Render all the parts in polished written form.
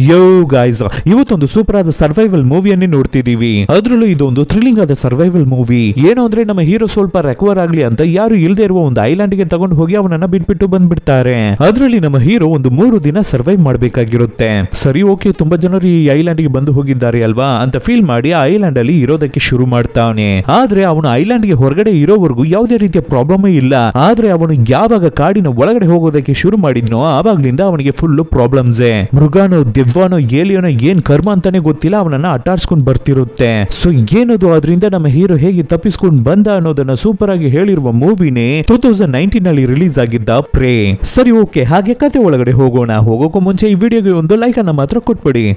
ಯೋ guys, ಇವತ್ತೊಂದು super ಆದ survival ಮೂವಿಯನ್ನೇ ನೋಡ್ತಿದೀವಿ. ಅದ್ರಲ್ಲೂ ಇದೊಂದು ಥ್ರಿಲ್ಲಿಂಗ್ ಆದ ಸರ್ವೈವಲ್ ಮೂವಿ. ಏನು ಅಂದ್ರೆ ನಮ್ಮ ಹೀರೋ ಸ್ವಲ್ಪ ರೆಕವರ್ ಆಗ್ಲಿ ಅಂತ ಯಾರು ಇಲ್ಲದೆ ಇರುವ ಒಂದು ಐಲ್ಯಾಂಡ್ ಗೆ ತಗೊಂಡು ಹೋಗಿ ಅವನನ್ನ ಬಿಟ್ಬಿಟ್ಟು ಬಂದ್ಬಿಡ್ತಾರೆ. ಅದ್ರಲ್ಲಿ ನಮ್ಮ ಹೀರೋ ಒಂದು 3 ದಿನ ಸರ್ವೈವ್ ಮಾಡ್ಬೇಕಾಗಿರುತ್ತೆ. ಸರಿ, ಓಕೆ, ತುಂಬಾ ಜನರು ಈ ಐಲ್ಯಾಂಡ್ ಗೆ ಬಂದು ಹೋಗಿದ್ದಾರೆ ಅಲ್ವಾ ಅಂತ ಫೀಲ್ ಮಾಡಿ ಆ ಐಲ್ಯಾಂಡ್ ಅಲ್ಲಿ ಇರೋದಕ್ಕೆ ಶುರು ಮಾಡ್ತಾವನೆ. ಆದ್ರೆ ಅವನು ಐಲ್ಯಾಂಡ್ ಗೆ ಹೊರಗಡೆ ಇರೋವರೆಗೂ ಯಾವುದೇ ರೀತಿಯ ಪ್ರಾಬ್ಲಮ್ ಇಲ್ಲ. ಆದ್ರೆ ಅವನು ಯಾವಾಗ ಕಾಡಿನ ಒಳಗಡೆ ಹೋಗೋದಕ್ಕೆ ಶುರು ಮಾಡಿದ್ನೋ ಆವಾಗ್ಲಿಂದ ಅವನಿಗೆ ಫುಲ್ ಪ್ರಾಬ್ಲಮ್ಸ್. ಮೃಗಾನೋ ದೆವ್ವಾನೋ ಏಲಿಯೋನೋ ಏನ್ ಕರ್ಮ ಅಂತಾನೆ ಗೊತ್ತಿಲ್ಲ, ಅವನನ್ನ ಅಟ್ಟಾಡ್ಸ್ಕೊಂಡ್ ಬರ್ತಿರುತ್ತೆ. ಸೊ ಏನದು ಅದರಿಂದ ನಮ್ಮ ಹೀರೋ ಹೇಗೆ ತಪ್ಪಿಸ್ಕೊಂಡ್ ಬಂದ ಅನ್ನೋದನ್ನ ಸೂಪರ್ ಆಗಿ ಹೇಳಿರುವ ಮೂವಿನೇ 2019 ನಲ್ಲಿ ರಿಲೀಸ್ ಆಗಿದ್ದ ಪ್ರೇ. ಸರಿ, ಓಕೆ, ಹಾಗೆ ಕತೆ ಒಳಗಡೆ ಹೋಗೋಕ್ಕೂ ಮುಂಚೆ ಈ ವಿಡಿಯೋಗೆ ಒಂದು ಲೈಕ್ ಅನ್ನ ಮಾತ್ರ ಕೊಟ್ಬಿಡಿ.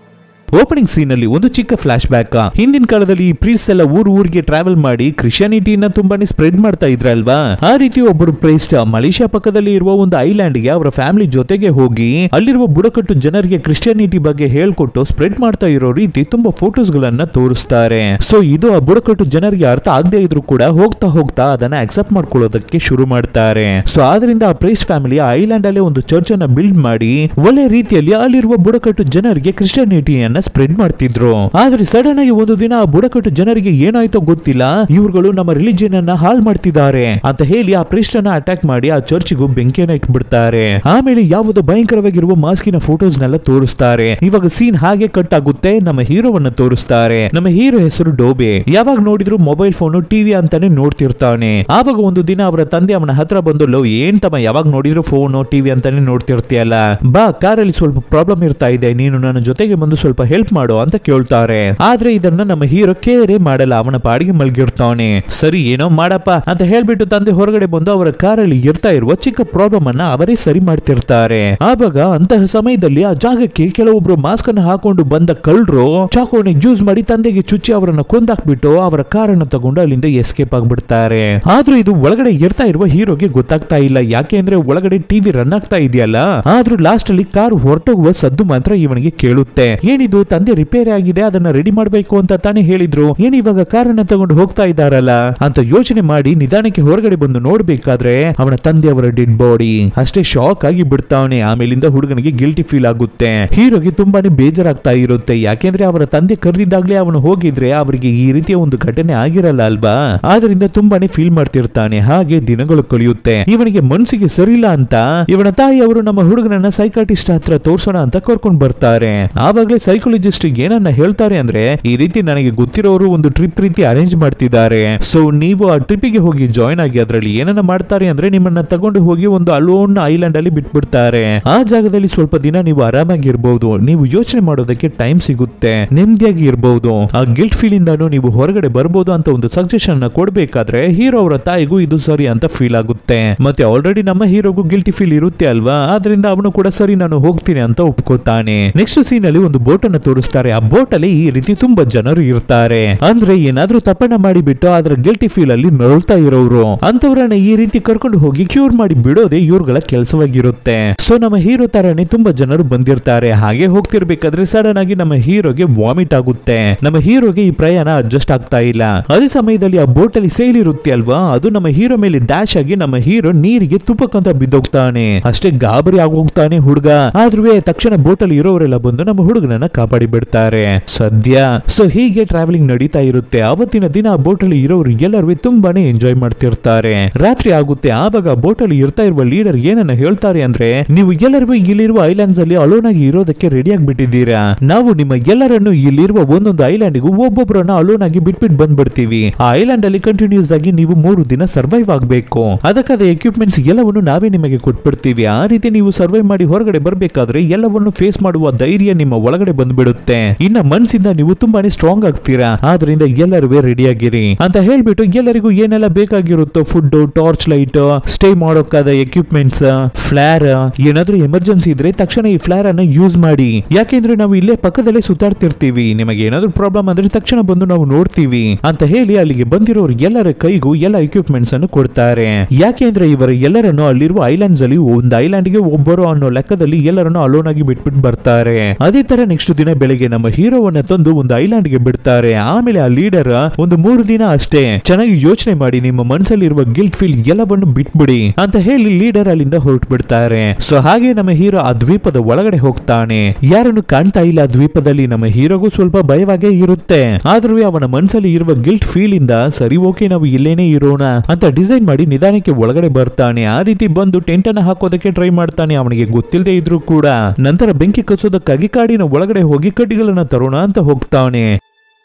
ಓಪನಿಂಗ್ ಸೀನ್ ಅಲ್ಲಿ ಒಂದು ಚಿಕ್ಕ ಫ್ಲಾಶ್ ಬ್ಯಾಕ್. ಹಿಂದಿನ ಕಾಲದಲ್ಲಿ ಈ ಪ್ರೀಸ್ಟ್ ಎಲ್ಲ ಊರಿಗೆ ಟ್ರಾವೆಲ್ ಮಾಡಿ ಕ್ರಿಶ್ಚಿಯಾನಿಟಿನ ತುಂಬಾನೇ ಸ್ಪ್ರೆಡ್ ಮಾಡ್ತಾ ಇದ್ರಲ್ವಾ. ಆ ರೀತಿ ಒಬ್ಬರು ಪ್ರೀಸ್ಟ್ ಮಲೇಷ್ಯಾ ಪಕ್ಕದಲ್ಲಿ ಇರುವ ಒಂದು ಐಲ್ಯಾಂಡ್ ಗೆ ಅವರ ಫ್ಯಾಮಿಲಿ ಜೊತೆಗೆ ಹೋಗಿ ಅಲ್ಲಿರುವ ಬುಡಕಟ್ಟು ಜನರಿಗೆ ಕ್ರಿಶ್ಚಿಯಾನಿಟಿ ಬಗ್ಗೆ ಹೇಳ್ಕೊಟ್ಟು ಸ್ಪ್ರೆಡ್ ಮಾಡ್ತಾ ಇರೋ ರೀತಿ ತುಂಬಾ ಫೋಟೋಸ್ ಗಳನ್ನ ತೋರಿಸ್ತಾರೆ. ಸೊ ಇದು ಆ ಬುಡಕಟ್ಟು ಜನರಿಗೆ ಅರ್ಥ ಆಗದೆ ಇದ್ರು ಕೂಡ ಹೋಗ್ತಾ ಹೋಗ್ತಾ ಅದನ್ನ ಅಕ್ಸೆಪ್ಟ್ ಮಾಡ್ಕೊಳ್ಳೋದಕ್ಕೆ ಶುರು ಮಾಡ್ತಾರೆ. ಸೊ ಆದ್ರಿಂದ ಆ ಪ್ರೀಸ್ಟ್ ಫ್ಯಾಮಿಲಿ ಆ ಐಲ್ಯಾಂಡ್ ಅಲ್ಲಿ ಒಂದು ಚರ್ಚ್ ಅನ್ನ ಬಿಲ್ಡ್ ಮಾಡಿ ಒಳ್ಳೆ ರೀತಿಯಲ್ಲಿ ಅಲ್ಲಿರುವ ಬುಡಕಟ್ಟು ಜನರಿಗೆ ಕ್ರಿಶ್ಚಿಯಾನಿಟಿಯನ್ನ ಸ್ಪ್ರೆಡ್ ಮಾಡ್ತಿದ್ರು. ಆದ್ರೆ ಸಡನ್ ಆಗಿ ಒಂದು ದಿನ ಆ ಬುಡಕಟ್ಟು ಜನರಿಗೆ ಏನಾಯ್ತೋ ಗೊತ್ತಿಲ್ಲ, ಇವ್ರುಗಳು ನಮ್ಮ ರಿಲಿಜಿಯನ್ ಅನ್ನ ಹಾಳು ಮಾಡ್ತಿದ್ದಾರೆ ಅಂತ ಹೇಳಿ ಆ ಪ್ರೀಸ್ಟ್ ಅನ್ನ ಅಟ್ಯಾಕ್ ಮಾಡಿ ಆ ಚರ್ಚ್ಗೂ ಬೆಂಕಿಯನ್ನ ಇಟ್ಬಿಡ್ತಾರೆ. ಆಮೇಲೆ ಯಾವುದೋ ಭಯಂಕರವಾಗಿರುವ ಮಾಸ್ಕಿನ ಫೋಟೋಸ್ ನೆಲ್ಲ ತೋರಿಸ್ತಾರೆ. ಇವಾಗ ಸೀನ್ ಹಾಗೆ ಕಟ್ ಆಗುತ್ತೆ. ನಮ್ಮ ಹೀರೋವನ್ನ ತೋರಿಸ್ತಾರೆ. ನಮ್ಮ ಹೀರೋ ಹೆಸರು ಡೋಬೆ. ಯಾವಾಗ ನೋಡಿದ್ರು ಮೊಬೈಲ್ ಫೋನ್ ಟಿವಿ ಅಂತಾನೆ ನೋಡ್ತಿರ್ತಾನೆ. ಆವಾಗ ಒಂದು ದಿನ ಅವರ ತಂದೆ ಅವನ ಹತ್ರ ಬಂದು, ಲೋ ಏನ್ ತಮ್ಮ ಯಾವಾಗ ನೋಡಿದ್ರು ಫೋನ್ ಟಿವಿ ಅಂತಾನೆ ನೋಡ್ತಿರ್ತೀಯಲ್ಲ, ಬಾ ಕಾರಲ್ಲಿ ಸ್ವಲ್ಪ ಪ್ರಾಬ್ಲಮ್ ಇರ್ತಾ ಇದೆ, ನೀನು ನನ್ನ ಜೊತೆಗೆ ಬಂದು ಸ್ವಲ್ಪ ಹೆಲ್ಪ್ ಮಾಡು ಅಂತ ಕೇಳ್ತಾರೆ. ಆದ್ರೆ ಇದನ್ನ ನಮ್ಮ ಹೀರೋ ಕೇರೆ ಮಾಡಲ್ಲ, ಅವನ ಪಾಡಿಗೆ ಮಲ್ಗಿರ್ತಾನೆ. ಸರಿ ಏನೋ ಮಾಡಪ್ಪ ಅಂತ ಹೇಳ್ಬಿಟ್ಟು ತಂದೆ ಹೊರಗಡೆ ಬಂದು ಅವರ ಕಾರಲ್ಲಿ ಇರ್ತಾ ಇರುವ ಚಿಕ್ಕ ಪ್ರಾಬ್ಲಮ್ ಅನ್ನ ಅವರೇ ಸರಿ ಮಾಡ್ತಿರ್ತಾರೆ. ಆವಾಗ ಅಂತಹ ಸಮಯದಲ್ಲಿ ಆ ಜಾಗಕ್ಕೆ ಕೆಲವೊಬ್ರು ಮಾಸ್ಕ್ ಅನ್ನು ಹಾಕೊಂಡು ಬಂದ ಕಳ್ಳರು ಚಾಕುವನ್ನ ಯೂಸ್ ಮಾಡಿ ತಂದೆಗೆ ಚುಚ್ಚಿ ಅವರನ್ನ ಕೊಂದಾಕ್ಬಿಟ್ಟು ಅವರ ಕಾರನ್ನು ತಗೊಂಡು ಅಲ್ಲಿಂದ ಎಸ್ಕೇಪ್ ಆಗ್ಬಿಡ್ತಾರೆ. ಆದ್ರೂ ಇದು ಒಳಗಡೆ ಇರ್ತಾ ಇರುವ ಹೀರೋಗೆ ಗೊತ್ತಾಗ್ತಾ ಇಲ್ಲ. ಯಾಕೆ ಅಂದ್ರೆ ಒಳಗಡೆ ಟಿವಿ ರನ್ ಆಗ್ತಾ ಇದೆಯಲ್ಲ. ಆದ್ರೂ ಲಾಸ್ಟ್ ಅಲ್ಲಿ ಕಾರ್ ಹೊರಟೋಗುವ ಸದ್ದು ಮಾತ್ರ ಇವನಿಗೆ ಕೇಳುತ್ತೆ. ಏನಿದು ತಂದೆ ರಿಪೇರಿ ಆಗಿದೆ, ಅದನ್ನ ರೆಡಿ ಮಾಡ್ಬೇಕು ಅಂತ ತಾನೇ ಹೇಳಿದ್ರು, ಏನ್ ಇವಾಗ ಕಾರನ್ನ ತಗೊಂಡು ಹೋಗ್ತಾ ಇದ್ದಾರಲ್ಲ ಅಂತ ಯೋಚನೆ ಮಾಡಿ ನಿಧಾನಕ್ಕೆ ಹೊರಗಡೆ ಬಂದು ನೋಡ್ಬೇಕಾದ್ರೆ ಅವನ ತಂದೆ ಅವರ ಡೆಡ್ ಬಾಡಿ. ಅಷ್ಟೇ ಶಾಕ್ ಆಗಿ ಬಿಡ್ತಾವನೆ. ಆಮೇಲಿಂದ ಹುಡುಗನಿಗೆ ಗಿಲ್ಟಿ ಫೀಲ್ ಆಗುತ್ತೆ. ಹೀರೋಗೆ ತುಂಬಾನೇ ಬೇಜಾರಾಗ್ತಾ ಇರುತ್ತೆ. ಯಾಕೆಂದ್ರೆ ಅವರ ತಂದೆ ಕರೆದಿದ್ದಾಗ್ಲೇ ಅವನು ಹೋಗಿದ್ರೆ ಅವರಿಗೆ ಈ ರೀತಿಯ ಒಂದು ಘಟನೆ ಆಗಿರಲ್ಲ ಅಲ್ವಾ. ಆದ್ರಿಂದ ತುಂಬಾನೇ ಫೀಲ್ ಮಾಡ್ತಿರ್ತಾನೆ. ಹಾಗೆ ದಿನಗಳು ಕಳೆಯುತ್ತೆ. ಇವನಿಗೆ ಮನಸ್ಸಿಗೆ ಸರಿಯಿಲ್ಲ ಅಂತ ಇವನ ತಾಯಿ ಅವರು ನಮ್ಮ ಹುಡುಗನನ್ನ ಸೈಕಾಟಿಸ್ಟ್ ಹತ್ರ ತೋರ್ಸೋಣ ಅಂತ ಕರ್ಕೊಂಡ್ ಬರ್ತಾರೆ. ಆವಾಗ್ಲೇ ಸೈಕಾಲಜಿಸ್ಟ್ ಏನನ್ನ ಹೇಳ್ತಾರೆ ಅಂದ್ರೆ, ಈ ರೀತಿ ನನಗೆ ಗೊತ್ತಿರೋರು ಒಂದು ಟ್ರಿಪ್ ರೀತಿ ಅರೇಂಜ್ ಮಾಡ್ತಿದ್ದಾರೆ. ಸೊ ನೀವು ಆ ಟ್ರಿಪ್ ಗೆ ಹೋಗಿ ಜಾಯ್ನ್ ಆಗಿ. ಅದರಲ್ಲಿ ಏನನ್ನ ಮಾಡ್ತಾರೆ ಅಂದ್ರೆ ನಿಮ್ಮನ್ನ ತಗೊಂಡು ಹೋಗಿ ಒಂದು ಅಲೋನ್ ಐಲ್ಯಾಂಡ್ ಅಲ್ಲಿ ಬಿಟ್ಬಿಡ್ತಾರೆ. ಆ ಜಾಗದಲ್ಲಿ ಸ್ವಲ್ಪ ದಿನ ನೀವು ಆರಾಮಾಗಿ ಇರಬಹುದು, ನೀವು ಯೋಚನೆ ಮಾಡೋದಕ್ಕೆ ಟೈಮ್ ಸಿಗುತ್ತೆ, ನೆಮ್ಮದಿಯಾಗಿ ಇರಬಹುದು, ಆ ಗಿಲ್ಟ್ ಫೀಲ್ ಇಂದಾನು ನೀವು ಹೊರಗಡೆ ಬರಬಹುದು ಅಂತ ಒಂದು ಸಜೆಷನ್ ನ ಕೊಡ್ಬೇಕಾದ್ರೆ ಹೀರೋ ಅವರ ತಾಯಿಗೂ ಇದು ಸರಿ ಅಂತ ಫೀಲ್ ಆಗುತ್ತೆ. ಮತ್ತೆ ಆಲ್ರೆಡಿ ನಮ್ಮ ಹೀರೋಗೂ ಗಿಲ್ಟಿ ಫೀಲ್ ಇರುತ್ತೆ ಅಲ್ವಾ. ಆದ್ರಿಂದ ಅವನು ಕೂಡ ಸರಿ ನಾನು ಹೋಗ್ತೀನಿ ಅಂತ ಒಪ್ಕೋತಾನೆ. ನೆಕ್ಸ್ಟ್ ಸೀನ್ ಅಲ್ಲಿ ಒಂದು ಬೋಟ್ ಅನ್ನ ತೋರಿಸ್ತಾರೆ. ಆ ಬೋಟ್ ಅಲ್ಲಿ ಈ ರೀತಿ ತುಂಬಾ ಜನರು ಇರ್ತಾರೆ. ಅಂದ್ರೆ ಏನಾದ್ರೂ ತಪ್ಪನ್ನ ಮಾಡಿಬಿಟ್ಟು ಅದರ ಗಿಲ್ಟಿ ಫೀಲ್ ಅಲ್ಲಿ ನರಳ್ತಾ ಇರೋರು ಅಂತವ್ರನ್ನ ಈ ರೀತಿ ಕರ್ಕೊಂಡು ಹೋಗಿ ಕ್ಯೂರ್ ಮಾಡಿ ಬಿಡೋದೇ ಇವ್ರಗಳ ಕೆಲಸವಾಗಿರುತ್ತೆ. ಸೊ ನಮ್ಮ ಹೀರೋ ತರನೇ ತುಂಬಾ ಜನರು ಬಂದಿರ್ತಾರೆ. ಹಾಗೆ ಹೋಗ್ತಿರ್ಬೇಕಾದ್ರೆ ಸಡನ್ ಆಗಿ ನಮ್ಮ ಹೀರೋಗೆ ವಾಮಿಟ್ ಆಗುತ್ತೆ. ನಮ್ಮ ಹೀರೋಗೆ ಈ ಪ್ರಯಾಣ ಅಡ್ಜಸ್ಟ್ ಆಗ್ತಾ ಇಲ್ಲ. ಅದೇ ಸಮಯದಲ್ಲಿ ಆ ಬೋಟ್ ಅಲ್ಲಿ ಸೇಲ್ ಇರುತ್ತೆ ಅಲ್ವಾ, ಅದು ನಮ್ಮ ಹೀರೋ ಮೇಲೆ ಡ್ಯಾಶ್ ಆಗಿ ನಮ್ಮ ಹೀರೋ ನೀರಿಗೆ ತುಪ್ಪಕ್ಕಂತ ಬಿದ್ದೋಗ್ತಾನೆ. ಅಷ್ಟೇ ಗಾಬರಿ ಆಗೋಗ್ತಾನೆ ಹುಡುಗ. ಆದ್ರೂ ತಕ್ಷಣ ಬೋಟ್ ಅಲ್ಲಿ ಇರೋರೆಲ್ಲ ಬಂದು ನಮ್ಮ ಹುಡುಗನನ್ನ ಕಾಪಾಡಿ ಬಿಡ್ತಾರೆ ಸದ್ಯ. ಸೊ ಹೀಗೆ ಟ್ರಾವೆಲಿಂಗ್ ನಡೀತಾ ಇರುತ್ತೆ. ಅವತ್ತಿನ ದಿನ ಬೋಟ್ ಅಲ್ಲಿ ಇರೋರು ಎಲ್ಲರೂ ತುಂಬಾನೇ ಎಂಜಾಯ್ ಮಾಡ್ತಿರ್ತಾರೆ. ರಾತ್ರಿ ಆಗುತ್ತೆ. ಆವಾಗ ಬೋಟ್ ಅಲ್ಲಿ ಇರ್ತಾ ಇರುವ ಲೀಡರ್ ಏನನ್ನ ಹೇಳ್ತಾರೆ ಅಂದ್ರೆ, ನೀವು ಎಲ್ಲರೂ ಇಲ್ಲಿರುವ ಐಲ್ಯಾಂಡ್ಸ್ ಅಲ್ಲಿ ಅಲೋನ್ ಆಗಿ ಇರೋದಕ್ಕೆ ರೆಡಿ ಆಗಿಬಿಟ್ಟಿದ್ದೀರಾ. ನಾವು ನಿಮ್ಮ ಎಲ್ಲರನ್ನು ಇಲ್ಲಿರುವ ಒಂದೊಂದು ಐಲ್ಯಾಂಡ್ ಗೂ ಒಬ್ಬೊಬ್ಬರನ್ನ ಅಲೋನ್ ಆಗಿ ಬಿಟ್ಬಿಟ್ಟು ಬಂದ್ಬಿಡ್ತೀವಿ. ಆ ಐಲ್ಯಾಂಡ್ ಅಲ್ಲಿ ಕಂಟಿನ್ಯೂಸ್ ಆಗಿ ನೀವು 3 ದಿನ ಸರ್ವೈವ್ ಆಗ್ಬೇಕು. ಅದಕ್ಕಾದ ಎಕ್ವಿಪ್ಮೆಂಟ್ಸ್ ಎಲ್ಲವನ್ನು ನಾವೇ ನಿಮಗೆ ಕೊಟ್ಬಿಡ್ತೀವಿ. ಆ ರೀತಿ ನೀವು ಸರ್ವೈವ್ ಮಾಡಿ ಹೊರಗಡೆ ಬರ್ಬೇಕಾದ್ರೆ ಎಲ್ಲವನ್ನು ಫೇಸ್ ಮಾಡುವ ಧೈರ್ಯ ನಿಮ್ಮ ಒಳಗಡೆ ಬಂದ್ಬಿಡುತ್ತೆ. ಇನ್ನ ಮನ್ಸಿಂದ ನೀವು ತುಂಬಾನೇ ಸ್ಟ್ರಾಂಗ್ ಆಗ್ತೀರಾ. ಆದ್ರಿಂದ ಎಲ್ಲರೂ ರೆಡಿ ಆಗಿರಿ ಅಂತ ಹೇಳ್ಬಿಟ್ಟು ಎಲ್ಲರಿಗೂ ಏನೆಲ್ಲ ಬೇಕಾಗಿರುತ್ತೋ ಫುಡ್, ಟಾರ್ಚ್ ಲೈಟ್, ಸ್ಟೇ ಮಾಡೋಕಾದ ಎಕ್ವಿಪ್ಮೆಂಟ್ಸ್, ಫ್ಲಾರ್, ಏನಾದ್ರೂ ಎಮರ್ಜೆನ್ಸಿ ಇದ್ರೆ ತಕ್ಷಣ ಈ ಫ್ಲಾರ್ ಅನ್ನ ಯೂಸ್ ಮಾಡಿ. ಯಾಕೆಂದ್ರೆ ನಾವು ಇಲ್ಲೇ ಪಕ್ಕದಲ್ಲೇ ಸುತ್ತಾಡ್ತಿರ್ತೀವಿ, ನಿಮಗೆ ಏನಾದ್ರೂ ಪ್ರಾಬ್ಲಮ್ ಅಂದ್ರೆ ತಕ್ಷಣ ಬಂದು ನಾವು ನೋಡ್ತೀವಿ ಅಂತ ಹೇಳಿ ಅಲ್ಲಿಗೆ ಬಂದಿರೋರು ಎಲ್ಲರ ಕೈಗೂ ಎಲ್ಲ ಎಕ್ವಿಪ್ಮೆಂಟ್ಸ್ ಅನ್ನು ಕೊಡ್ತಾರೆ. ಯಾಕೆಂದ್ರೆ ಇವರ ಎಲ್ಲರನ್ನು ಅಲ್ಲಿರುವ ಐಲ್ಯಾಂಡ್ಸ್ ಅಲ್ಲಿ ಒಂದು ಐಲ್ಯಾಂಡ್ ಗೆ ಒಬ್ಬರು ಅನ್ನೋ ಲೆಕ್ಕದಲ್ಲಿ ಎಲ್ಲರನ್ನು ಅಲೋನ್ ಆಗಿ ಬಿಟ್ಬಿಟ್ಟು ಬರ್ತಾರೆ. ಅದೇ ತರ ನೆಕ್ಸ್ಟ್ ದಿನ ಬೆಳಿಗ್ಗೆ ನಮ್ಮ ಹೀರೋವನ್ನ ತಂದು ಒಂದು ಐಲ್ಯಾಂಡ್ ಗೆ ಬಿಡ್ತಾರೆ. ಆಮೇಲೆ ಆ ಲೀಡರ್ ಒಂದು 3 ದಿನ ಅಷ್ಟೇ ಚೆನ್ನಾಗಿ ಯೋಚನೆ ಮಾಡಿ ನಿಮ್ಮ ಮನಸ್ಸಲ್ಲಿರುವ ಗಿಲ್ಟ್ ಫೀಲ್ ಎಲ್ಲವನ್ನು ಬಿಟ್ಬಿಡಿ ಅಂತ ಹೇಳಿ ಲೀಡರ್ ಅಲ್ಲಿಂದ ಹೊರಟು ಬಿಡ್ತಾರೆ. ಸೊ ಹಾಗೆ ನಮ್ಮ ಹೀರೋ ಆ ದ್ವೀಪದ ಒಳಗಡೆ ಹೋಗ್ತಾನೆ. ಯಾರನ್ನು ಕಾಣ್ತಾ ಇಲ್ಲ ದ್ವೀಪದಲ್ಲಿ. ನಮ್ಮ ಹೀರೋಗೂ ಸ್ವಲ್ಪ ಭಯವಾಗೇ ಇರುತ್ತೆ. ಆದ್ರೂ ಅವನ ಮನಸ್ಸಲ್ಲಿ ಇರುವ ಗಿಲ್ಟ್ ಫೀಲ್ ಇಂದ ಸರಿ ಓಕೆ ನಾವು ಇಲ್ಲೇನೆ ಇರೋಣ ಅಂತ ಡಿಸೈನ್ ಮಾಡಿ ನಿಧಾನಕ್ಕೆ ಒಳಗಡೆ ಬರ್ತಾನೆ. ಆ ರೀತಿ ಬಂದು ಟೆಂಟ್ ಅನ್ನ ಹಾಕೋದಕ್ಕೆ ಟ್ರೈ ಮಾಡ್ತಾನೆ ಅವನಿಗೆ ಗೊತ್ತಿಲ್ಲದೆ ಇದ್ರೂ ಕೂಡ. ನಂತರ ಬೆಂಕಿ ಕಚ್ಚೋದಕ್ಕಾಗಿ ಕಾಡಿನ ಒಳಗಡೆ ಹೋಗಿ ಕಡ್ಡಿಗಳನ್ನ ತರೋಣ ಅಂತ ಹೋಗ್ತಾನೆ.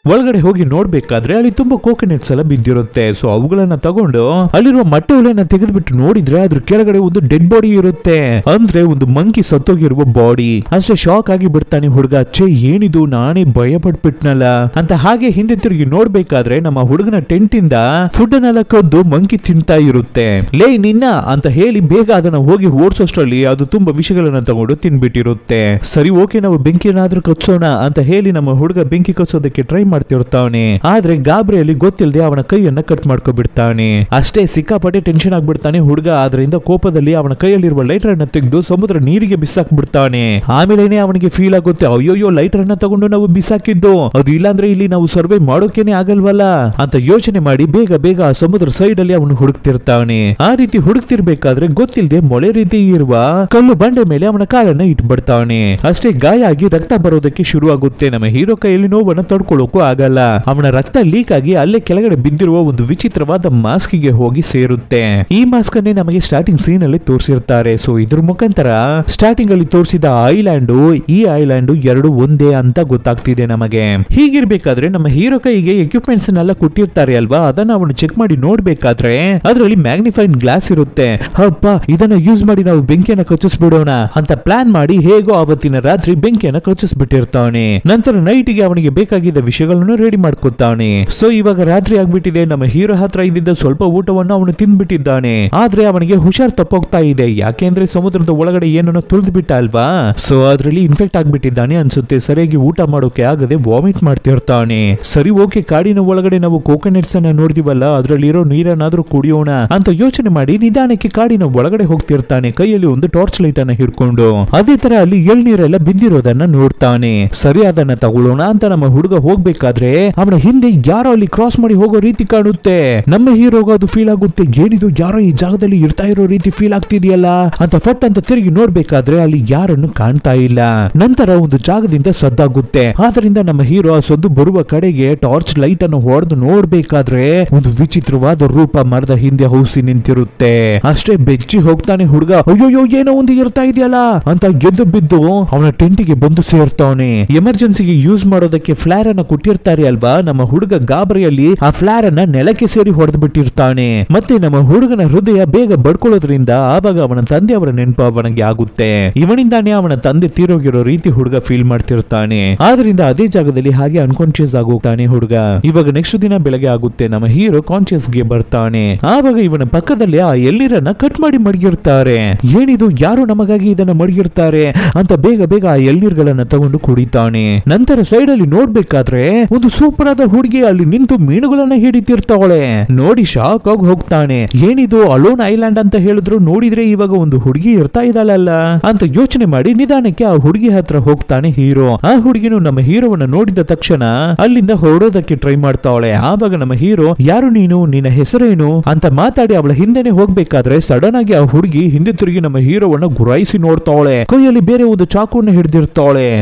ಒಳಗಡೆ ಹೋಗಿ ನೋಡ್ಬೇಕಾದ್ರೆ ಅಲ್ಲಿ ತುಂಬಾ ಕೋಕೋನಟ್ಸ್ ಎಲ್ಲ ಬಿದ್ದಿರುತ್ತೆ. ಸೊ ಅವುಗಳನ್ನ ತಗೊಂಡು ಅಲ್ಲಿರುವ ಮಟ್ಟೆ ಹುಳನ್ನ ತೆಗೆದ್ಬಿಟ್ಟು ನೋಡಿದ್ರೆ ಅದ್ರ ಕೆಳಗಡೆ ಒಂದು ಡೆಡ್ ಬಾಡಿ ಇರುತ್ತೆ. ಅಂದ್ರೆ ಒಂದು ಮಂಕಿ ಸತ್ತೋಗಿರುವ ಬಾಡಿ. ಅಷ್ಟೇ ಶಾಕ್ ಆಗಿ ಬಿಡ್ತಾನೆ ಹುಡುಗ. ಛೇ ಏನಿದು, ನಾನೇ ಭಯ ಪಟ್ಬಿಟ್ನಲ್ಲ ಅಂತ. ಹಾಗೆ ಹಿಂದೆ ತಿರುಗಿ ನೋಡ್ಬೇಕಾದ್ರೆ ನಮ್ಮ ಹುಡುಗನ ಟೆಂಟ್ ಇಂದ ಫುಡ್ ಅನ್ನೆಲ್ಲ ಕದ್ದು ಮಂಕಿ ತಿಂತಾ ಇರುತ್ತೆ. ಲೇ ನಿನ್ನ ಅಂತ ಹೇಳಿ ಬೇಗ ಅದನ್ನ ಹೋಗಿ ಓಡಿಸೋಷ್ಟ್ರಲ್ಲಿ ಅದು ತುಂಬಾ ವಿಷಯಗಳನ್ನ ತಗೊಂಡು ತಿನ್ಬಿಟ್ಟಿರುತ್ತೆ. ಸರಿ ಓಕೆ ನಾವು ಬೆಂಕಿಯನ್ನಾದ್ರೂ ಕಚ್ಚೋಣ ಅಂತ ಹೇಳಿ ನಮ್ಮ ಹುಡುಗ ಬೆಂಕಿ ಕಚ್ಚೋದಕ್ಕೆ ಟ್ರೈ ಮಾಡ್ತಿರ್ತಾನೆ. ಆದ್ರೆ ಗಾಬರಿಯಲ್ಲಿ ಗೊತ್ತಿಲ್ಲದೆ ಅವನ ಕೈಯನ್ನ ಕಟ್ ಮಾಡ್ಕೊಬಿಡ್ತಾನೆ. ಅಷ್ಟೇ ಸಿಕ್ಕಾಪಟ್ಟೆ ಟೆನ್ಷನ್ ಆಗ್ಬಿಡ್ತಾನೆ ಹುಡುಗ. ಆದ್ರಿಂದ ಕೋಪದಲ್ಲಿ ಅವನ ಕೈಯಲ್ಲಿರುವ ಲೈಟರ್ ಅನ್ನ ತೆಗೆದು ಸಮುದ್ರ ನೀರಿಗೆ ಬಿಸಾಕ್ಬಿಡ್ತಾನೆ. ಆಮೇಲೆ ಅವನಿಗೆ ಫೀಲ್ ಆಗುತ್ತೆ, ಅಯ್ಯೋಯ್ಯೋ ಲೈಟರ್ ಅನ್ನ ತಗೊಂಡು ನಾವು ಬಿಸಾಕಿದ್ದು, ಅದು ಇಲ್ಲಾಂದ್ರೆ ಇಲ್ಲಿ ನಾವು ಸರ್ವೇ ಮಾಡೋಕೇನೆ ಆಗಲ್ವಲ್ಲ ಅಂತ ಯೋಚನೆ ಮಾಡಿ ಬೇಗ ಬೇಗ ಆ ಸಮುದ್ರ ಸೈಡ್ ಅಲ್ಲಿ ಅವನು ಹುಡುಕ್ತಿರ್ತಾನೆ. ಆ ರೀತಿ ಹುಡುಕ್ತಿರ್ಬೇಕಾದ್ರೆ ಗೊತ್ತಿಲ್ಲದೆ ಮೊಳೆ ರೀತಿ ಇರುವ ಕಲ್ಲು ಬಂಡೆ ಮೇಲೆ ಅವನ ಕಾಲನ್ನ ಇಟ್ಬಿಡ್ತಾನೆ. ಅಷ್ಟೇ ಗಾಯ ಆಗಿ ರಕ್ತ ಬರೋದಕ್ಕೆ ಶುರು ಆಗುತ್ತೆ. ನಮ್ಮ ಹೀರೋ ಕೈಯಲ್ಲಿ ನೋವನ್ನ ತಡ್ಕೊಳ್ಳೋಕು ಆಗಲ್ಲ. ಅವನ ರಕ್ತ ಲೀಕ್ ಆಗಿ ಅಲ್ಲೇ ಕೆಳಗಡೆ ಬಿದ್ದಿರುವ ಒಂದು ವಿಚಿತ್ರವಾದ ಮಾಸ್ಕ್ ಗೆ ಹೋಗಿ ಸೇರುತ್ತೆ. ಈ ಮಾಸ್ಕ್ ಅನ್ನೇ ನಮಗೆ ಸ್ಟಾರ್ಟಿಂಗ್ ಸೀನ್ ಅಲ್ಲಿ ತೋರಿಸಿರ್ತಾರೆ. ಸೊ ಇದ್ರ ಮುಖಾಂತರ ಸ್ಟಾರ್ಟಿಂಗ್ ಅಲ್ಲಿ ತೋರಿಸಿದ ಐಲ್ಯಾಂಡ್ ಈ ಐಲ್ಯಾಂಡ್ ಎರಡು ಒಂದೇ ಅಂತ ಗೊತ್ತಾಗ್ತಿದೆ ನಮಗೆ. ಹೀಗಿರ್ಬೇಕಾದ್ರೆ ನಮ್ಮ ಹೀರೋ ಕೈಗೆ ಎಕ್ವಿಪ್ಮೆಂಟ್ಸ್ ನೆಲ್ಲ ಕೊಟ್ಟಿರ್ತಾರೆ ಅಲ್ವಾ, ಅದನ್ನ ಅವನು ಚೆಕ್ ಮಾಡಿ ನೋಡ್ಬೇಕಾದ್ರೆ ಅದರಲ್ಲಿ ಮ್ಯಾಗ್ನಿಫೈಡ್ ಗ್ಲಾಸ್ ಇರುತ್ತೆ. ಹಬ್ಬ ಇದನ್ನ ಯೂಸ್ ಮಾಡಿ ನಾವು ಬೆಂಕಿಯನ್ನ ಕಚ್ಚಿಸ್ಬಿಡೋಣ ಅಂತ ಪ್ಲಾನ್ ಮಾಡಿ ಹೇಗೋ ಅವತ್ತಿನ ರಾತ್ರಿ ಬೆಂಕಿಯನ್ನ ಕಚ್ಚಿಸ್ಬಿಟ್ಟಿರ್ತಾನೆ. ನಂತರ ನೈಟ್ ಗೆ ಅವನಿಗೆ ಬೇಕಾಗಿದ್ದ ವಿಷಯಗಳನ್ನು ರೆಡಿ ಮಾಡ್ಕೊತಾನೆ. ಸೊ ಇವಾಗ ರಾತ್ರಿ ಆಗ್ಬಿಟ್ಟಿದೆ. ನಮ್ಮ ಹೀರೋ ಹತ್ರ ಇದ್ದಿದ್ದ ಸ್ವಲ್ಪ ಊಟವನ್ನು ಅವನು ತಿಂದ್ಬಿಟ್ಟಿದ್ದಾನೆ. ಆದ್ರೆ ಅವನಿಗೆ ಹುಷಾರ್ ತಪ್ಪೋಗ್ತಾ ಇದೆ. ಯಾಕೆಂದ್ರೆ ಸಮುದ್ರದ ಒಳಗಡೆ ಏನನ್ನು ತುಳಿದು ಬಿಟ್ಟ ಅಲ್ವಾ. ಸೊ ಅದ್ರಲ್ಲಿ ಇನ್ಫೆಕ್ಟ್ ಆಗ್ಬಿಟ್ಟಿದ್ದಾನೆ ಅನ್ಸುತ್ತೆ. ಸರಿಯಾಗಿ ಊಟ ಮಾಡೋಕೆ ಆಗದೆ ವಾಮಿಟ್ ಮಾಡ್ತಿರ್ತಾನೆ. ಸರಿ ಓಕೆ ಕಾಡಿನ ಒಳಗಡೆ ನಾವು ಕೋಕೋನಟ್ಸ್ ಅನ್ನ ನೋಡಿದಿವಲ್ಲ, ಅದ್ರಲ್ಲಿರೋ ನೀರನ್ನಾದ್ರೂ ಕುಡಿಯೋಣ ಅಂತ ಯೋಚನೆ ಮಾಡಿ ನಿಧಾನಕ್ಕೆ ಕಾಡಿನ ಒಳಗಡೆ ಹೋಗ್ತಿರ್ತಾನೆ. ಕೈಯಲ್ಲಿ ಒಂದು ಟಾರ್ಚ್ ಲೈಟ್ ಅನ್ನ ಹಿಡ್ಕೊಂಡು. ಅದೇ ತರ ಅಲ್ಲಿ ಎಳ್ನೀರೆಲ್ಲ ಬಿದ್ದಿರೋದನ್ನ ನೋಡ್ತಾನೆ. ಸರಿ ಅದನ್ನ ತಗೊಳ್ಳೋಣ ಅಂತ ನಮ್ಮ ಹುಡುಗ ಹೋಗ್ಬೇಕಾದ್ರೆ ಅವನ ಹಿಂದೆ ಯಾರೋ ಅಲ್ಲಿ ಕ್ರಾಸ್ ಮಾಡಿ ಹೋಗೋ ರೀತಿ ಕಾಣುತ್ತೆ. ನಮ್ಮ ಹೀರೋಗ ಅದು ಫೀಲ್ ಆಗುತ್ತೆ. ಏನಿದು, ಯಾರೋ ಈ ಜಾಗದಲ್ಲಿ ಇರ್ತಾ ಇರೋ ರೀತಿ ಫೀಲ್ ಆಗ್ತಿದೆಯಲ್ಲ ಅಂತ ಫಟ್ ಅಂತ ತಿರುಗಿ ನೋಡ್ಬೇಕಾದ್ರೆ ಅಲ್ಲಿ ಯಾರನ್ನು ಕಾಣ್ತಾ ಇಲ್ಲ. ನಂತರ ಒಂದು ಜಾಗದಿಂದ ಸದ್ದಾಗುತ್ತೆ. ಆದ್ರಿಂದ ನಮ್ಮ ಹೀರೋ ಆ ಸದ್ದು ಬರುವ ಕಡೆಗೆ ಟಾರ್ಚ್ ಲೈಟ್ ಅನ್ನು ಹೊಡೆದು ನೋಡ್ಬೇಕಾದ್ರೆ ಒಂದು ವಿಚಿತ್ರವಾದ ರೂಪ ಮರದ ಹಿಂದೆ ಹೌಸಿ ನಿಂತಿರುತ್ತೆ. ಅಷ್ಟೇ ಬೆಚ್ಚಿ ಹೋಗ್ತಾನೆ ಹುಡುಗ. ಅಯ್ಯೋಯ್ಯೋ ಏನೋ ಒಂದು ಇರ್ತಾ ಇದೆಯಲ್ಲ ಅಂತ ಗೆದ್ದು ಬಿದ್ದು ಅವನ ಟೆಂಟಿಗೆ ಬಂದು ಸೇರ್ತಾನೆ. ಎಮರ್ಜೆನ್ಸಿಗೆ ಯೂಸ್ ಮಾಡೋದಕ್ಕೆ ಫ್ಲಾರ್ ಅನ್ನ ಕೊಟ್ಟಿರ್ತಾರೆ ಅಲ್ವಾ. ನಮ್ಮ ಹುಡುಗ ಗಾಬರಿಯಲ್ಲಿ ಆ ಫ್ಲಾರ್ ಅನ್ನ ನೆಲಕ್ಕೆ ಸೇರಿ ಹೊಡೆದು ಬಿಟ್ಟಿರ್ತಾನೆ. ಮತ್ತೆ ನಮ್ಮ ಹುಡುಗನ ಹೃದಯ ಬೇಗ ಬಡ್ಕೊಳ್ಳೋದ್ರಿಂದ ಆವಾಗ ಅವನ ತಂದೆ ಅವರ ನೆನಪು ಅವನಿಗೆ ಆಗುತ್ತೆ. ಇವನಿಂದಾನೇ ಅವನ ತಂದೆ ತೀರೋಗಿರೋ ರೀತಿ ಹುಡುಗ ಫೀಲ್ ಮಾಡ್ತಿರ್ತಾನೆ. ಆದ್ರಿಂದ ಅದೇ ಜಾಗದಲ್ಲಿ ಹಾಗೆ ಅನ್ಕಾನ್ಶಿಯಸ್ ಆಗೋಗ್ತಾನೆ ಹುಡುಗ. ಇವಾಗ ನೆಕ್ಸ್ಟ್ ದಿನ ಬೆಳಗ್ಗೆ ಆಗುತ್ತೆ. ನಮ್ಮ ಹೀರೋ ಕಾನ್ಶಿಯಸ್ ಗೆ ಬರ್ತಾನೆ. ಆವಾಗ ಇವನ ಪಕ್ಕದಲ್ಲಿ ಆ ಎಳ್ನೀರನ್ನ ಕಟ್ ಮಾಡಿ ಮಡಗಿರ್ತಾರೆ. ಏನಿದು, ಯಾರು ನಮಗಾಗಿ ಇದನ್ನ ಮಡಗಿರ್ತಾರೆ ಅಂತ ಬೇಗ ಬೇಗ ಆ ಎಳ್ನೀರ್ಗಳನ್ನ ತಗೊಂಡು ಕುಡಿತಾನೆ. ನಂತರ ಸೈಡ್ ಅಲ್ಲಿ ನೋಡ್ಬೇಕಾದ್ರೆ ಒಂದು ಸೂಪರ್ ಆದ ಹುಡುಗಿ ಅಲ್ಲಿ ನಿಂತು ಮೀನುಗಳನ್ನ ಹಿಡಿತಿರ್ತಾವಳೆ. ನೋಡಿ ಶಾಕ್ ಆಗಿ ಹೋಗ್ತಾನೆ. ಏನಿದು ಅಲೋನ್ ಐಲ್ಯಾಂಡ್ ಅಂತ ಹೇಳಿದ್ರು, ನೋಡಿದ್ರೆ ಇವಾಗ ಒಂದು ಹುಡುಗಿ ಇರ್ತಾ ಇದ್ದಾಳಲ್ಲ ಅಂತ ಯೋಚನೆ ಮಾಡಿ ನಿಧಾನಕ್ಕೆ ಆ ಹುಡುಗಿ ಹತ್ರ ಹೋಗ್ತಾನೆ ಹೀರೋ. ಆ ಹುಡುಗಿನು ನಮ್ಮ ಹೀರೋವನ್ನ ನೋಡಿದ ತಕ್ಷಣ ಅಲ್ಲಿಂದ ಹೊರಡೋದಕ್ಕೆ ಟ್ರೈ ಮಾಡ್ತಾವಳೆ. ಆವಾಗ ನಮ್ಮ ಹೀರೋ ಯಾರು ನೀನು, ನಿನ್ನ ಹೆಸರೇನು ಅಂತ ಮಾತಾಡಿ ಅವಳ ಹಿಂದೆನೆ ಹೋಗ್ಬೇಕಾದ್ರೆ ಸಡನ್ ಆಗಿ ಆ ಹುಡುಗಿ ಹಿಂದೆ ತಿರುಗಿ ನಮ್ಮ ಹೀರೋವನ್ನ ಗುರಾಯಿಸಿ ನೋಡ್ತಾವಳೆ. ಕೈಯಲ್ಲಿ ಬೇರೆ ಒಂದು ಚಾಕುವನ್ನ ಹಿಡಿದಿರ್ತಾವಳೆ.